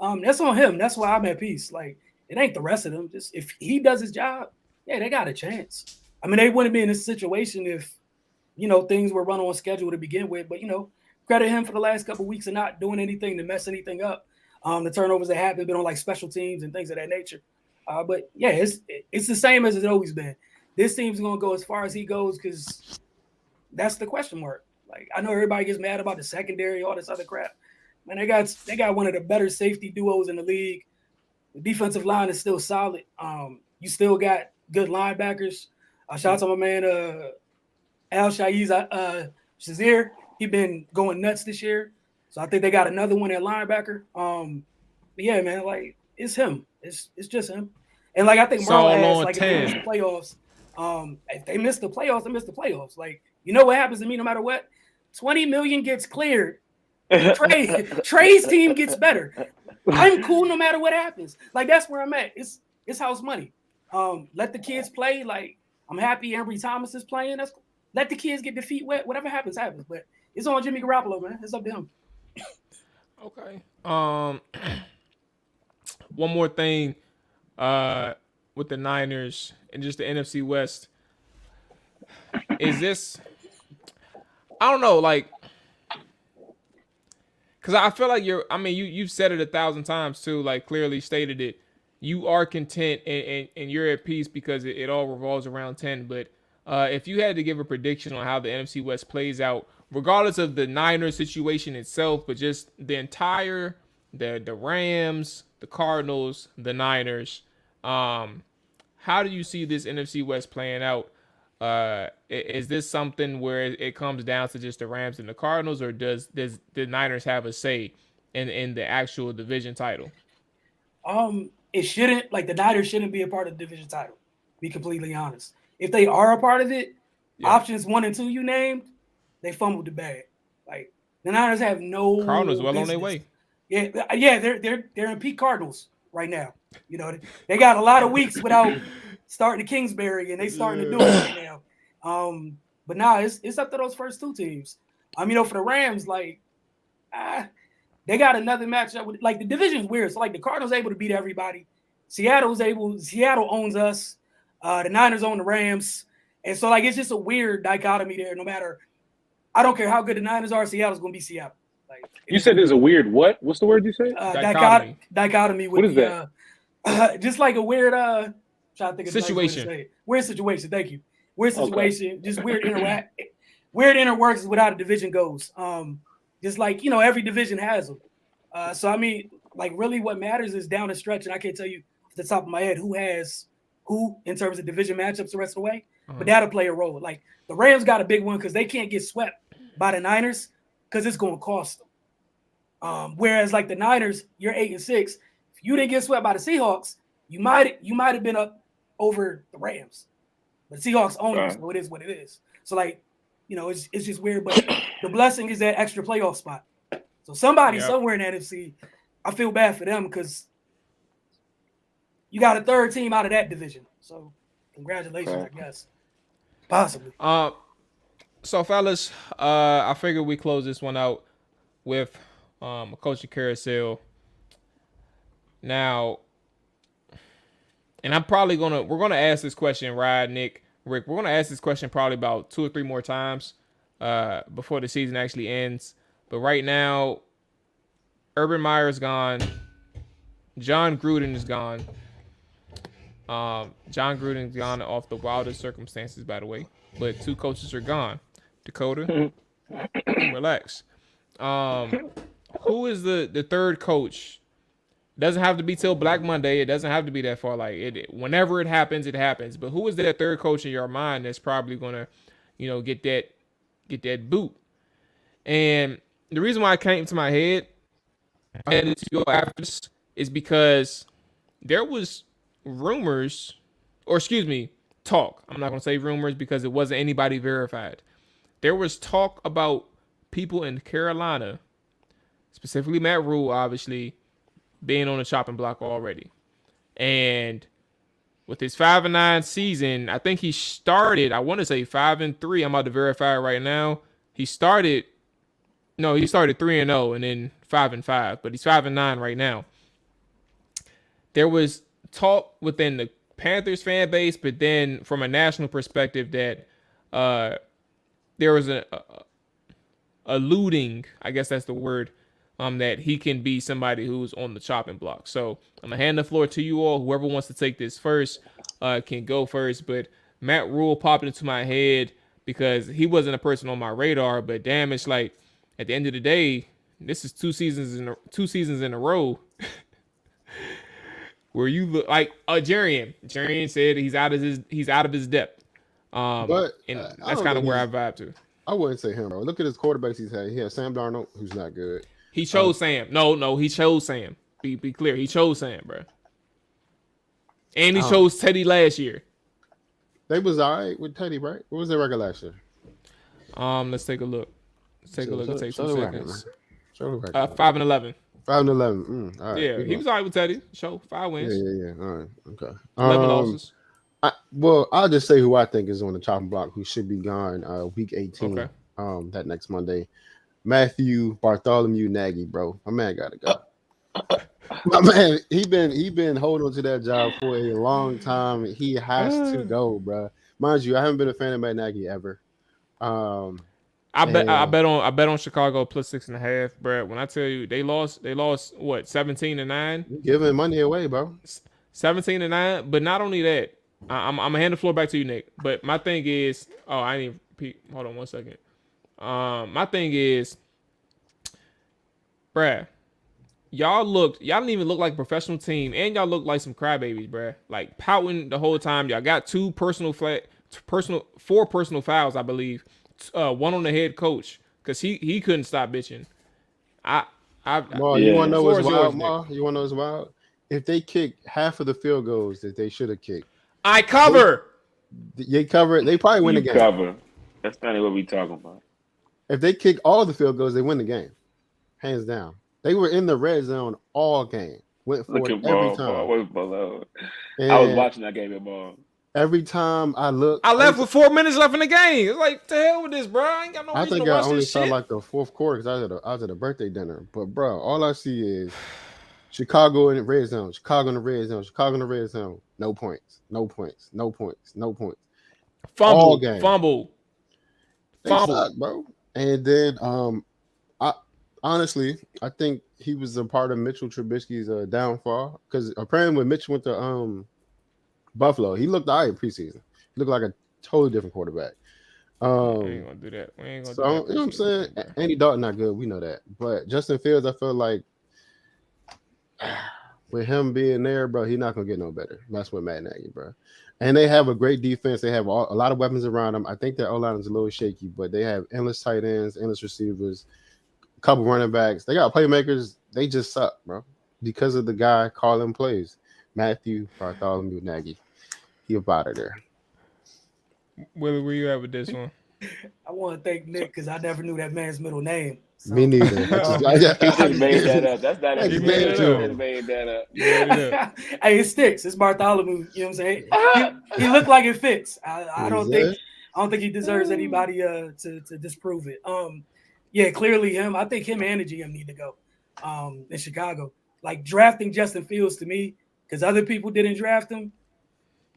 That's on him. That's why I'm at peace. Like, it ain't the rest of them. Just if he does his job, yeah, they got a chance. I mean, they wouldn't be in this situation if, things were run on schedule to begin with. But, credit him for the last couple of weeks and not doing anything to mess anything up. The turnovers that have been on like special teams and things of that nature. But yeah, it's the same as it's always been. This team's going to go as far as he goes because that's the question mark. Like, I know everybody gets mad about the secondary, all this other crap. Man, they got one of the better safety duos in the league. The defensive line is still solid. You still got good linebackers. Shout out to my man Al Shazier. He been going nuts this year. So I think they got another one at linebacker. But yeah, man, like, it's him. It's just him. And like, I think Merle asked, like, if it was the playoffs, If they miss the playoffs, they miss the playoffs. Like, you know what happens to me no matter what? 20 million gets cleared. Trey's team gets better. I'm cool no matter what happens. Like, that's where I'm at. It's house money. Let the kids play. Like, I'm happy Ambry Thomas is playing. That's cool. Let the kids get their feet wet. Whatever happens, happens. But it's on Jimmy Garoppolo, man. It's up to him. Okay. One more thing with the Niners and just the NFC West. Is this, I don't know, like, because I feel like you've said it 1,000 times too, like clearly stated it. You are content and you're at peace because it all revolves around 10. But if you had to give a prediction on how the NFC West plays out, regardless of the Niners situation itself, but just the entire, the Rams, the Cardinals, the Niners, how do you see this NFC West playing out? Is this something where it comes down to just the Rams and the Cardinals, or does the Niners have a say in the actual division title? It shouldn't, like, the Niners shouldn't be a part of the division title, to be completely honest. If they are a part of it, options 1 and 2 you named, they fumbled the bag. Like, the Niners have no Cardinals well business. on their way. Yeah, they're in peak Cardinals right now. You know, they got a lot of weeks without starting to Kingsbury, and they starting to do it right now. But now it's up to those first 2 teams. You know, for the Rams, like, they got another matchup with, like, the division's weird. So, like, the Cardinals able to beat everybody. Seattle owns us. The Niners own the Rams. And so, like, it's just a weird dichotomy there. No matter, I don't care how good the Niners are, Seattle's going to be Seattle. Like, you said there's a weird what? What's the word you said? Dichotomy. With what is that? Just like a weird trying to think of situation. Weird situation. Thank you. Weird situation. Okay. Just weird inner works is what how the division goes. Just like, you know, every division has them. So I mean, like, really what matters is down the stretch, and I can't tell you off the top of my head who has who in terms of division matchups the rest of the way, but that'll play a role. Like, the Rams got a big one because they can't get swept by the Niners because it's going to cost them. Whereas, like, the Niners, you're 8-6. If you didn't get swept by the Seahawks, you might have been up over the Rams. But the Seahawks own them, so it is what it is. So, like, you know, it's just weird. But the blessing is that extra playoff spot. So somebody somewhere in the NFC, I feel bad for them because you got a third team out of that division. So congratulations, I guess. Possibly. So, fellas, I figured we close this one out with a coaching carousel. Now, and we're gonna ask this question, Rod, Nick, Rick. We're gonna ask this question probably about 2 or 3 more times before the season actually ends. But right now, Urban Meyer's gone. John Gruden is gone. John Gruden's gone off the wildest circumstances, by the way. But 2 coaches are gone. Dakota, relax. Who is the third coach? Doesn't have to be till Black Monday. It doesn't have to be that far. Like, whenever it happens, it happens. But who is that third coach in your mind that's probably gonna, you know, get that boot? And the reason why it came to my head, I had to go after this, is because there was rumors, or excuse me, talk. I'm not gonna say rumors because it wasn't anybody verified. There was talk about people in Carolina, specifically Matt Rule, obviously, being on the chopping block already. And with his 5-9 season, I think he started, I want to say 5-3. I'm about to verify it right now. He started 3-0 and then 5-5, but he's 5-9 right now. There was talk within the Panthers fan base, but then from a national perspective that there was a alluding, I guess that's the word, that he can be somebody who's on the chopping block. So I'm gonna hand the floor to you all. Whoever wants to take this first can go first. But Matt Rule popped into my head because he wasn't a person on my radar. But damn, it's like at the end of the day, this is 2 seasons in a row where you look like Jarian. Jarian said he's out of his depth. But that's kind of where I vibe to. I wouldn't say him, bro. Look at his quarterbacks he's had. He has Sam Darnold, who's not good. He chose Sam. No, he chose Sam. Be clear. He chose Sam, bro. And he chose Teddy last year. They was all right with Teddy, right? What was their record last year? Let's take a look. Let's take a look. It'll take 2 seconds. Show the record. 5-11. 5-11. All right. Yeah, he was all right with Teddy. Show 5 wins. Yeah. All right. Okay. 11 losses. I'll just say who I think is on the chopping block, who should be gone week 18. Okay. That next Monday. Matthew Bartholomew Nagy, bro. My man gotta go. My man, he been holding on to that job for a long time. He has to go, bro. Mind you, I haven't been a fan of Matt Nagy ever. I bet on Chicago plus 6.5, bro. When I tell you they lost what 17-9. Giving money away, bro. 17-9, but not only that, I'm gonna hand the floor back to you, Nick. But my thing is, I didn't peek. Hold on 1 second. My thing is, bruh, y'all didn't even look like a professional team, and y'all look like some crybabies, bruh. Like pouting the whole time. Y'all got 4 personal fouls, I believe. 1 on the head coach because he couldn't stop bitching. You want to know what's wild, Ma? You want to know what's wild? If they kick half of the field goals that they should have kicked, I cover. They cover. They probably win the game. Cover. That's not what we talking about. If they kick all the field goals, they win the game, hands down. They were in the red zone all game. Went for it every time. I was watching that game at ball. Every time I look, I left with 4 minutes left in the game. It's like, to hell with this, bro. I ain't got no reason to watch this shit. I think I only saw like the fourth quarter because I was at a birthday dinner. But bro, all I see is Chicago in the red zone, Chicago in the red zone, Chicago in the red zone. No points, no points, no points, no points. Fumble, fumble, suck, bro. And then I honestly think he was a part of Mitchell Trubisky's downfall because apparently when Mitch went to Buffalo, he looked all right preseason. He looked like a totally different quarterback. We ain't gonna do that. We ain't gonna do that. You know what I'm saying? Andy Dalton not good. We know that. But Justin Fields, I feel like with him being there, bro, he's not gonna get no better. That's what Matt Nagy, bro. And they have a great defense. They have a lot of weapons around them. I think their O-line is a little shaky, but they have endless tight ends, endless receivers, a couple running backs. They got playmakers. They just suck, bro, because of the guy calling plays, Matthew Bartholomew Nagy. He up out of there. Willie, where you at with this one? I want to thank Nick because I never knew that man's middle name. So. Me neither. He just made that up. That's not he made that up. Hey, it sticks. It's Bartholomew. You know what I'm saying? He looked like it fits. I don't think he deserves anybody to disprove it. Yeah, clearly him. I think him and the GM need to go in Chicago. Like drafting Justin Fields to me, because other people didn't draft him,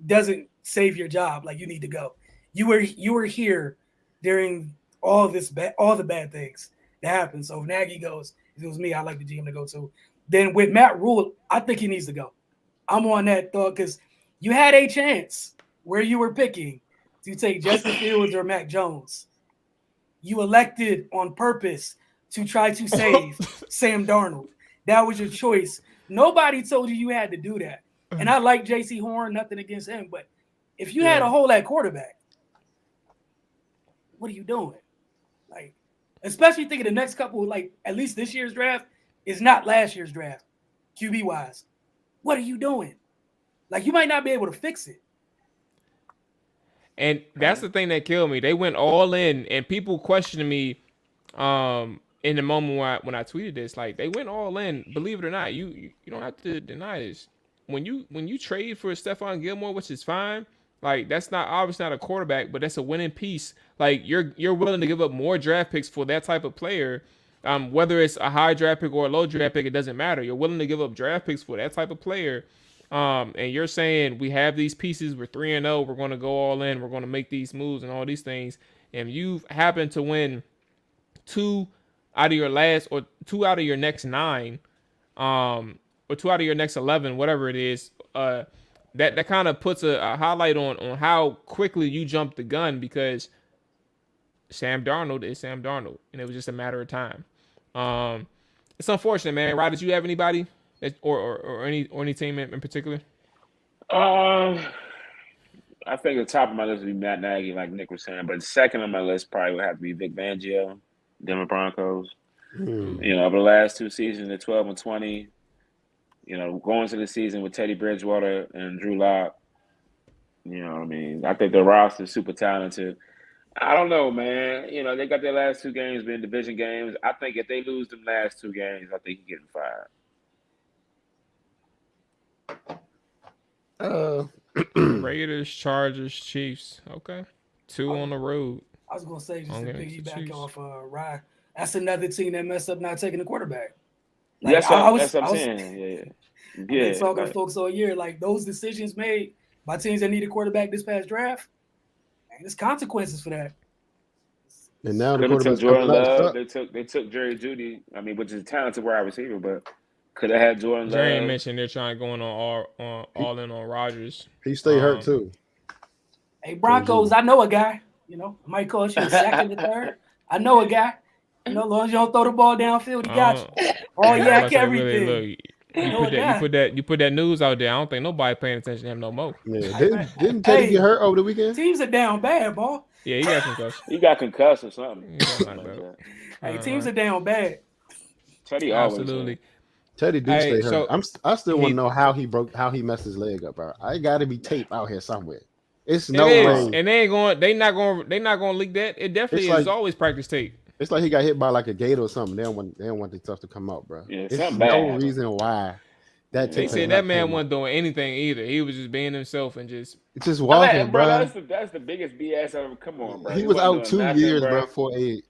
doesn't save your job. Like you need to go. You were here during all the bad things that happened. So if Nagy goes, if it was me, I'd like the GM to go too. Then with Matt Rule, I think he needs to go. I'm on that thought because you had a chance where you were picking to take Justin Fields or Mac Jones. You elected on purpose to try to save Sam Darnold. That was your choice. Nobody told you had to do that. And I like J.C. Horn, nothing against him, but if you had a hole at quarterback, what are you doing? Like, especially thinking the next couple, like at least this year's draft is not last year's draft, QB wise. What are you doing? Like, you might not be able to fix it. And that's the thing that killed me. They went all in, and people questioning me in the moment when I tweeted this. Like, they went all in. Believe it or not, you don't have to deny this. When you trade for Stephon Gilmore, which is fine, like that's not obviously not a quarterback, but that's a winning piece. Like you're willing to give up more draft picks for that type of player, whether it's a high draft pick or a low draft pick, it doesn't matter. You're willing to give up draft picks for that type of player, and you're saying we have these pieces. We're 3-0. We're going to go all in. We're going to make these moves and all these things. And you've happened to win 2 out of your next 9. Or 2 out of your next 11, whatever it is, that kind of puts a highlight on how quickly you jumped the gun because Sam Darnold is Sam Darnold, and it was just a matter of time. It's unfortunate, man. Rod, did you have anybody or any team in particular? I think the top of my list would be Matt Nagy, like Nick was saying, but second on my list probably would have to be Vic Fangio, Denver Broncos. You know, over the last 2 seasons, they're 12-20. You know, going into the season with Teddy Bridgewater and Drew Lock, You know what I mean? I think the roster is super talented. I don't know, man. You know, they got their last 2 games being division games. I think if they lose them last 2 games, I think he's getting fired. Raiders, Chargers, Chiefs. Okay. 2 on the road. I was gonna say, just to Okay, piggyback Chiefs. off Rye, that's another team that messed up not taking the quarterback. Like, That's what I'm saying. Yeah. I've been talking to folks all year. Like, those decisions made by teams that need a quarterback this past draft, man, there's consequences for that. And now the Could have took quarterback's Jordan coming out. Love. They took Jerry Jeudy. I mean, which is a talented wide receiver, but could have had Jordan Jerry Love. mentioned they're trying to go all in on Rodgers. He stayed hurt too. Hey, Broncos, I know a guy. You know, might cost you a second or third. I know a guy. You know, as long as you don't throw the ball downfield, he got you. Oh yeah, everything. Really, look, you put that news out there. I don't think nobody paying attention to him no more. Yeah, didn't Teddy get hurt over the weekend? Teams are down bad, ball. Yeah, he got concussed. He got concussed or something. Hey, teams are down bad. Teddy absolutely. Teddy did stay hurt. I still want to know how he messed his leg up, bro. I got to be tape out here somewhere. It's no way. And they not going to leak that. It definitely is always practice tape. It's like he got hit by like a gate or something. They don't want the stuff to come out, bro. Yeah, it's no reason why that. They said that man wasn't doing anything either. He was just being himself and just walking, bro. That's the biggest BS ever. Come on, bro. He was out 2 years,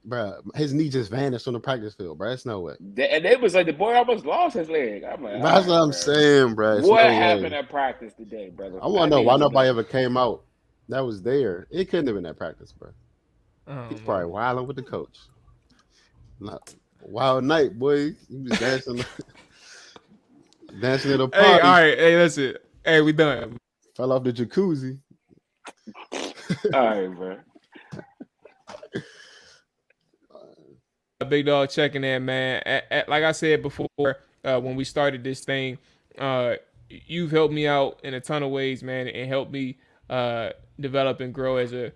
bro. His knee just vanished on the practice field, bro. That's no way. And it was like the boy almost lost his leg. I'm like, that's what I'm saying, bro. What happened at practice today, brother? I want to know why nobody ever came out that was there. It couldn't have been that practice, bro. He's probably wilding with the coach. Wild night, boy. He was dancing, dancing at a party. Hey, all right. Hey, that's it. Hey, we done. Fell off the jacuzzi. All right, bro. Big dog checking in, man. Like I said before, when we started this thing, you've helped me out in a ton of ways, man, and helped me develop and grow as a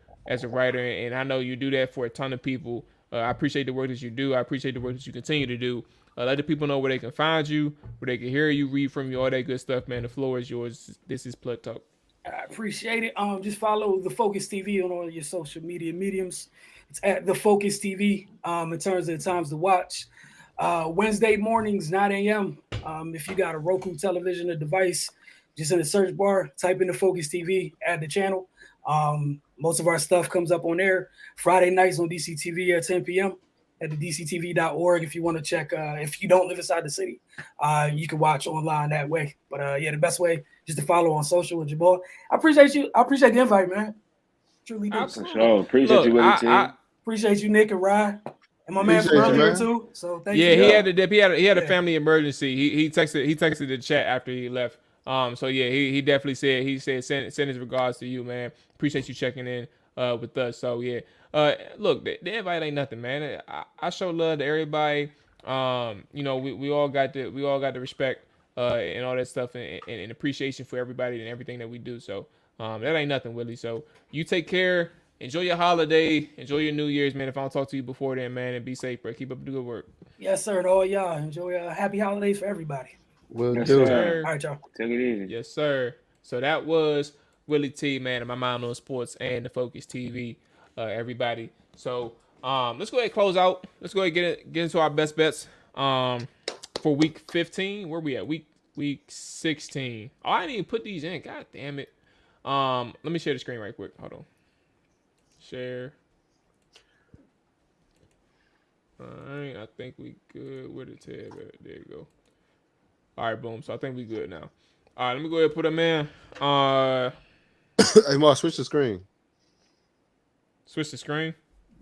writer. And I know you do that for a ton of people. I appreciate the work that you do. I appreciate the work that you continue to do. Let the people know where they can find you, where they can hear you, read from you, all that good stuff, man. The floor is yours. This is Plug Talk. I appreciate it. Just follow The Focus TV on all your social media mediums. It's at The Focus TV in terms of the times to watch. Wednesday mornings, 9 a.m. If you got a Roku television or device, just in the search bar, type in The Focus TV, add the channel. Most of our stuff comes up on there. Friday nights on DCTV at 10 p.m. at the dctv.org. If you want to check, if you don't live inside the city, you can watch online that way. But yeah, the best way just to follow on social with your boy. I appreciate you. I appreciate the invite, man. Truly do. For sure. Appreciate you, Willie, too. Appreciate you, Nick and Ryan. And my man from earlier too. So thank you. Yeah, he had a dip. He had a family emergency. He texted the chat after he left. So yeah, he definitely said send his regards to you, man. Appreciate you checking in with us. So yeah, look, the invite ain't nothing, man. I show love to everybody. You know, we all got the respect and all that stuff and appreciation for everybody and everything that we do. So that ain't nothing, Willie. So you take care. Enjoy your holiday. Enjoy your New Year's, man. If I don't talk to you before then, man, and be safe, bro. Keep up the good work. Yes, sir. And all y'all enjoy happy holidays for everybody. We'll Yes, do sir. it. All right, y'all. Take it easy. Yes, sir. So that was Willie T, man, and my mind on sports and the Focus TV, everybody. So let's go ahead and close out. Let's go ahead and get into our best bets for week 15. Where we at? Week 16. Oh, I didn't even put these in. God damn it. Let me share the screen right quick. Hold on. Share. All right, I think we good. Where the tab at? There you go. All right, boom. So I think we good now. All right, let me go ahead and put them in. Hey, Mark, switch the screen. Switch the screen.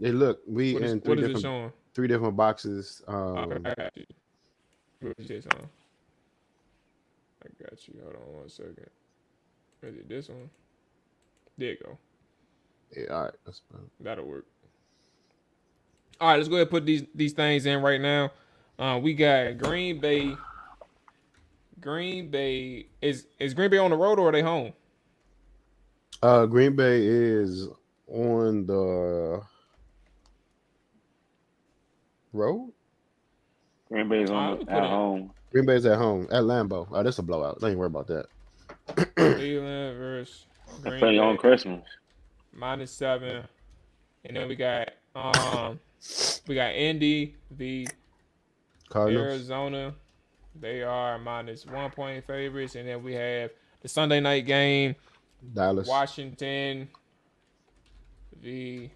Hey, look, we What is in it showing? three different boxes. Okay, I got you. What is this on? I got you. Hold on 1 second. Is it this one? There you go. Yeah, all right, that's fine. That'll work. All right, let's go ahead and put these things in right now. We got Green Bay. Green Bay is Green Bay on the road or are they home? Green Bay is on the road. Green Bay's at home. Green Bay's at home at Lambeau. Oh, that's a blowout. Don't even worry about that. Cleveland versus I play on Christmas. -7, and then we got Indy v Cardinals. Arizona. They are -1 point favorites, and then we have the Sunday night game, Dallas. Washington v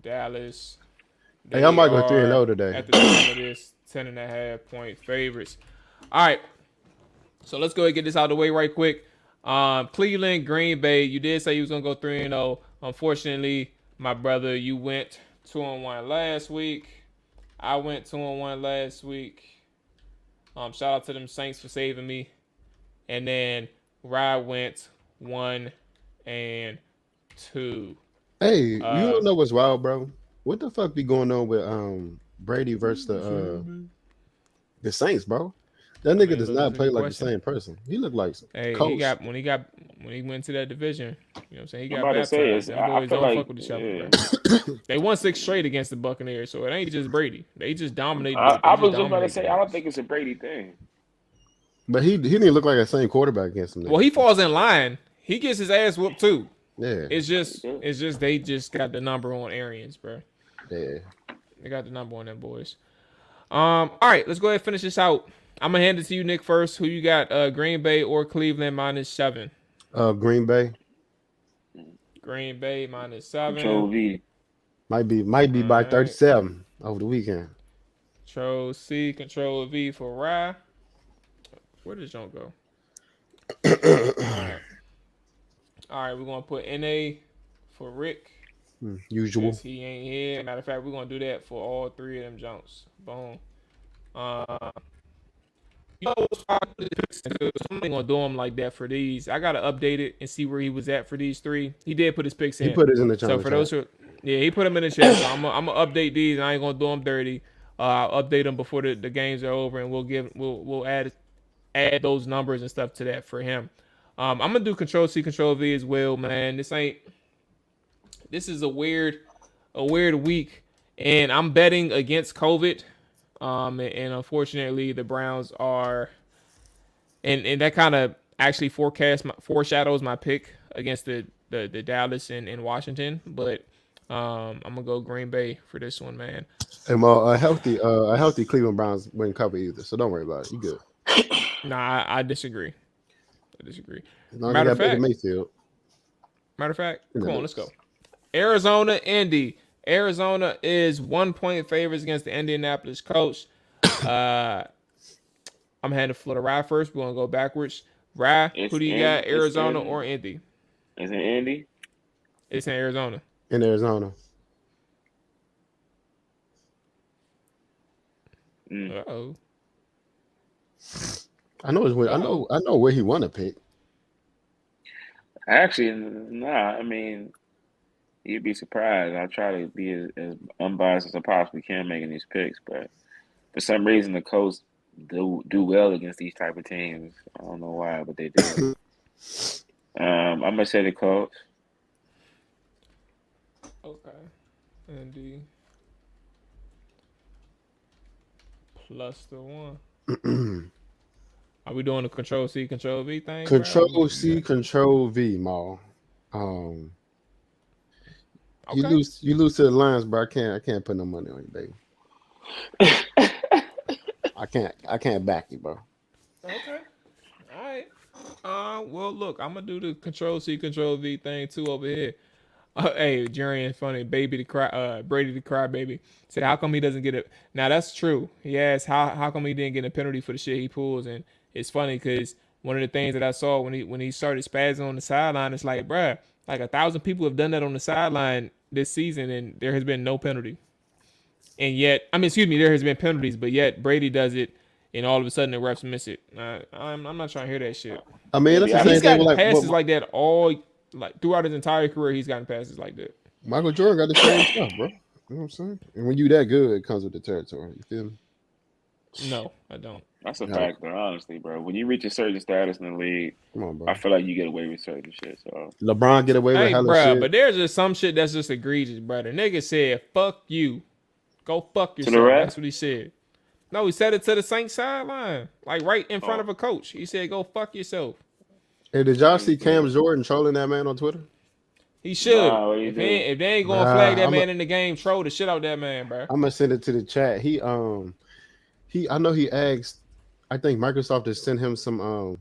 Dallas. Hey, I might go 3-0 today. At the time of this, 10.5 point favorites. All right, so let's go ahead and get this out of the way right quick. Cleveland, Green Bay. You did say you was gonna go 3-0. Unfortunately, my brother, you went 2-1 last week. I went 2-1 last week. Shout out to them Saints for saving me. And then Rye went 1-2. Hey, you don't know what's wild, bro? What the fuck be going on with Brady versus the Saints, bro? That nigga does not play like the same person. He looked like Coach. when he went to that division, you know what I'm saying? He got I'm about to say baptized. Them boys don't fuck with each other, bro. They won 6 straight against the Buccaneers, so it ain't just Brady. They just dominated. I was just about to say, I don't think it's a Brady thing. But he didn't look like the same quarterback against him. Well, he falls in line. He gets his ass whooped too. Yeah. It's just they just got the number on Arians, bro. Yeah. They got the number on them boys. All right, let's go ahead and finish this out. I'm gonna hand it to you, Nick, first. Who you got? Green Bay or Cleveland -7? Green Bay. Green Bay -7. Control V. Might be by 37 over the weekend. Control C, Control V for Rye. Where did John go? All right, we're gonna put NA for Rick. Usual. He ain't here. Matter of fact, we're gonna do that for all 3 of them jumps. Boom. You know, I'm not gonna do him like that for these. I gotta update it and see where he was at for these 3. He did put his picks in. He put it in the chat. So for those who, he put them in the chat. So I'm gonna update these. And I ain't gonna do them dirty. I'll update them before the games are over, and we'll add those numbers and stuff to that for him. I'm gonna do Control C, Control V as well, man. This is a weird week, and I'm betting against COVID. And unfortunately, the Browns are, and that kind of actually foreshadows my pick against the Dallas and Washington. But I'm gonna go Green Bay for this one, man. And well, a healthy Cleveland Browns wouldn't cover either, so don't worry about it. You good? Nah, I disagree. Matter of fact, come on, let's go. Arizona, Indy. Arizona is 1 point favorites against the Indianapolis Colts. I'm handing Florida Rye first. We're gonna go backwards. Rye, who do you got? Arizona or Indy? Is it Indy? It's in Arizona. In Arizona. Uh-oh. I know where he want to pick. Actually, nah. I mean, you'd be surprised. I try to be as unbiased as I possibly can making these picks, but for some reason the Colts do well against these type of teams. I don't know why, but they do. I'm gonna say the Colts. Okay. Indy plus the 1. Are we doing the Control C, Control V thing? Control C, Control V, Maul. Okay. You lose to the Lions, bro. I can't put no money on you, baby. I can't back you, bro. Okay. All right. Well, look, I'm gonna do the Control C, Control V thing too over here. Hey, Jerry and funny, Brady the cry baby. Said, how come he doesn't get it? Now that's true. He asked how come he didn't get a penalty for the shit he pulls, and it's funny because one of the things that I saw when he started spazzing on the sideline, it's like, bruh, like 1,000 people have done that on the sideline this season, and there has been no penalty. And yet, there has been penalties, but yet Brady does it, and all of a sudden the refs miss it. I'm not trying to hear that shit. I mean, that's the same he's thing. gotten passes like that throughout his entire career. He's gotten passes like that. Michael Jordan got the same stuff, bro. You know what I'm saying? And when you that good, it comes with the territory. You feel me? No, I don't. That's a fact, though, honestly, bro. When you reach a certain status in the league, come on, bro. I feel like you get away with certain shit. So LeBron get away with hella shit. But there's just some shit that's just egregious, bro. The nigga said, "Fuck you, go fuck yourself." That's what he said. No, he said it to the Saints sideline, like right in front of a coach. He said, "Go fuck yourself." Hey, did y'all see Cam Jordan trolling that man on Twitter? He should. No, If they ain't gonna flag that man in the game, troll the shit out that man, bro. I'm gonna send it to the chat. I know he asked. I think Microsoft has sent him some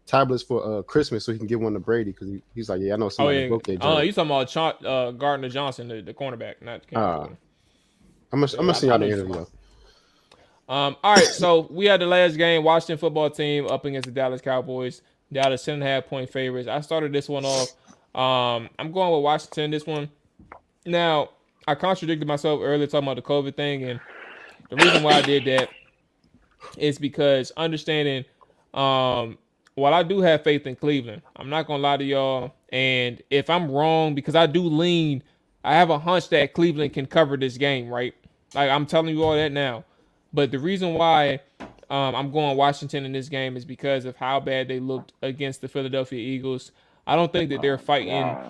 tablets for Christmas so he can give one to Brady because he's like, yeah, I know somebody booked their job. You talking about Gardner Johnson, the cornerback, not Cam Jordan. I'm gonna send y'all the interview. All right, so we had the last game. Washington football team up against the Dallas Cowboys. Dallas 10.5-point favorites. I started this one off. I'm going with Washington this one. Now, I contradicted myself earlier talking about the COVID thing, and the reason why I did that is because understanding while I do have faith in Cleveland, I'm not gonna lie to y'all. And if I'm wrong, because I do lean, I have a hunch that Cleveland can cover this game, right? Like I'm telling you all that now. But the reason why I'm going Washington in this game is because of how bad they looked against the Philadelphia Eagles. I don't think that they're fighting. I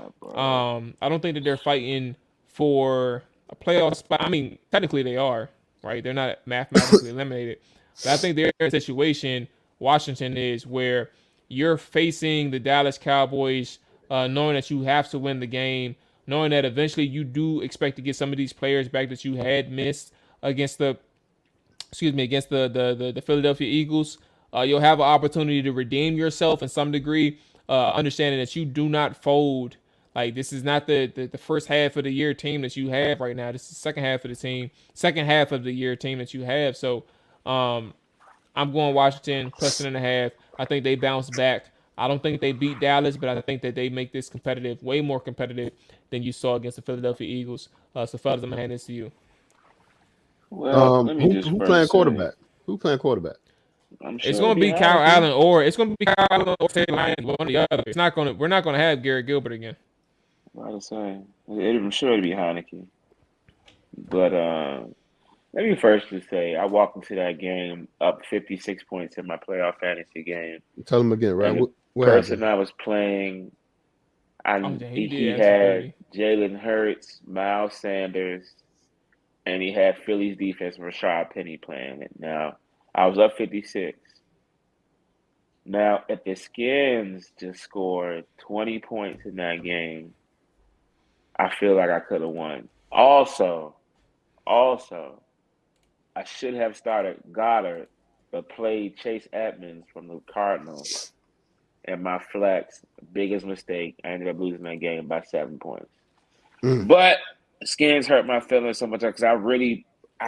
don't think that they're fighting for a playoff spot. I mean, technically they are, right? They're not mathematically eliminated. But I think they're in a situation, Washington is, where you're facing the Dallas Cowboys, knowing that you have to win the game, knowing that eventually you do expect to get some of these players back that you had missed against the Philadelphia Eagles. You'll have an opportunity to redeem yourself in some degree, understanding that you do not fold. Like this is not the first half of the year team that you have right now. This is the second half of the year team that you have. So I'm going Washington plus 10.5. I think they bounce back. I don't think they beat Dallas, but I think that they make this competitive, way more competitive than you saw against the Philadelphia Eagles. So fellas, I'm gonna hand this to you. Well, who playing quarterback? Who playing quarterback? I'm sure it's going to be Kyle Allen or Taylor Ryan, one or the other. We're not going to have Garrett Gilbert again. I was saying, I'm sure it'll be Heineke. But let me first just say, I walked into that game up 56 points in my playoff fantasy game. Tell them again, right? The person I was playing, he had Jalen Hurts, Miles Sanders, and he had Philly's defense, Rashad Penny playing it. Now, I was up 56. Now, if the Skins just scored 20 points in that game, I feel like I could have won. Also, I should have started Goddard, but played Chase Edmonds from the Cardinals. And my flex, biggest mistake, I ended up losing that game by 7 points. But Skins hurt my feelings so much because I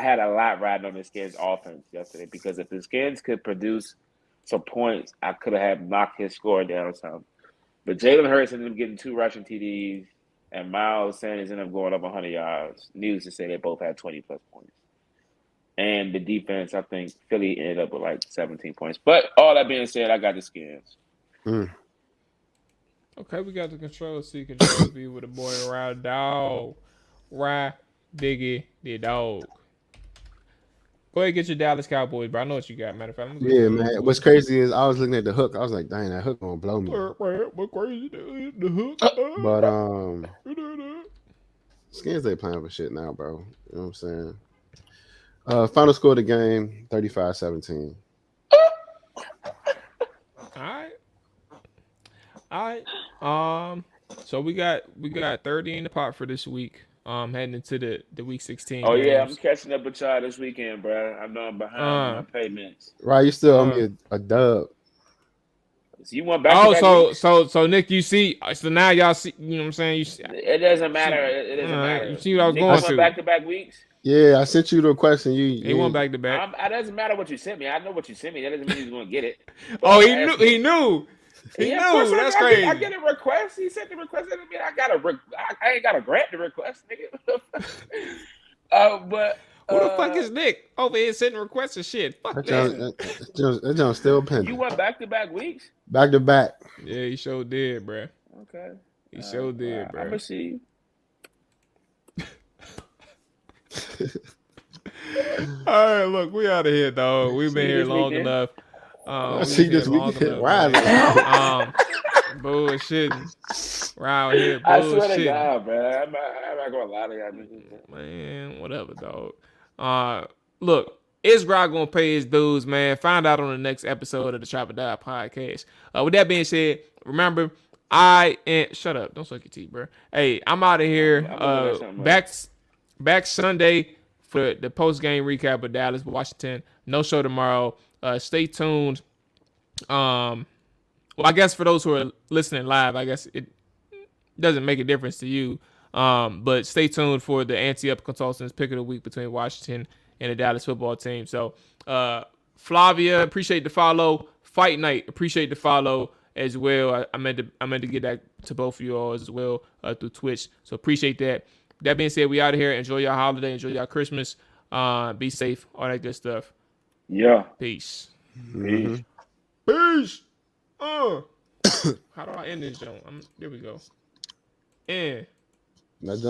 had a lot riding on the Skins offense yesterday because if the Skins could produce some points, I could have knocked his score down some. But Jalen Hurts ended up getting 2 rushing TDs, and Miles Sanders ended up going up 100 yards. Needless to say, they both had 20-plus points. And the defense, I think Philly ended up with like 17 points. But all that being said, I got the Skins. Okay, we got the control C. Control V with a boy around dog. Right, Biggie, the dog. Go ahead and get your Dallas Cowboys, bro. I know what you got, matter of fact. Yeah, man. What's crazy is I was looking at the hook. I was like, dang, that hook gonna blow me. What crazy the hook? But Skins ain't playing for shit now, bro. You know what I'm saying? Final score of the game, 35-17. All right. So we got 30 in the pot for this week. Heading into the week 16. Oh yeah, I'm catching up with y'all this weekend, bro. I know I'm behind on my payments. Right, you still owe me a dub. So you want back? So Nick, you see, so now y'all see, you know what I'm saying? It doesn't matter. It doesn't matter. You see what I was going to? Back-to-back weeks. Yeah, I sent you the request and you went back to back. It doesn't matter what you sent me. I know what you sent me. That doesn't mean he's going to get it. Oh, he knew. He knew. That's crazy. I get a request. He sent the request. That doesn't mean I ain't got to grant the request, nigga. But who the fuck is Nick over here sending requests and shit? Fuck that John's still pending. You went back-to-back weeks? Back to back. Yeah, he sure did, bro. Okay. He sure did, bro. I'm gonna see. All right, look, we out of here, dog. We've been here long enough. See this weekend. Bullshitting. Around here, bullshitting. I swear to God, bro. I'm not gonna lie to y'all. Man, whatever, dog. Look, Is Rock gonna pay his dues, man? Find out on the next episode of the Chop or Die podcast. With that being said, remember, shut up. Don't suck your teeth, bro. Hey, I'm out of here. Back Sunday for the post game recap of Dallas, Washington. No show tomorrow. Stay tuned. Well, I guess for those who are listening live, I guess it doesn't make a difference to you. But stay tuned for the Ante-Up Consultants pick of the week between Washington and the Dallas football team. So, Flavia, appreciate the follow. Fight Night, appreciate the follow as well. I meant to get that to both of you all as well through Twitch. So appreciate that. That being said, we out of here. Enjoy your holiday. Enjoy your Christmas. Be safe. All that good stuff. Yeah. Peace. Mm-hmm. Peace. How do I end this joint? There we go. And That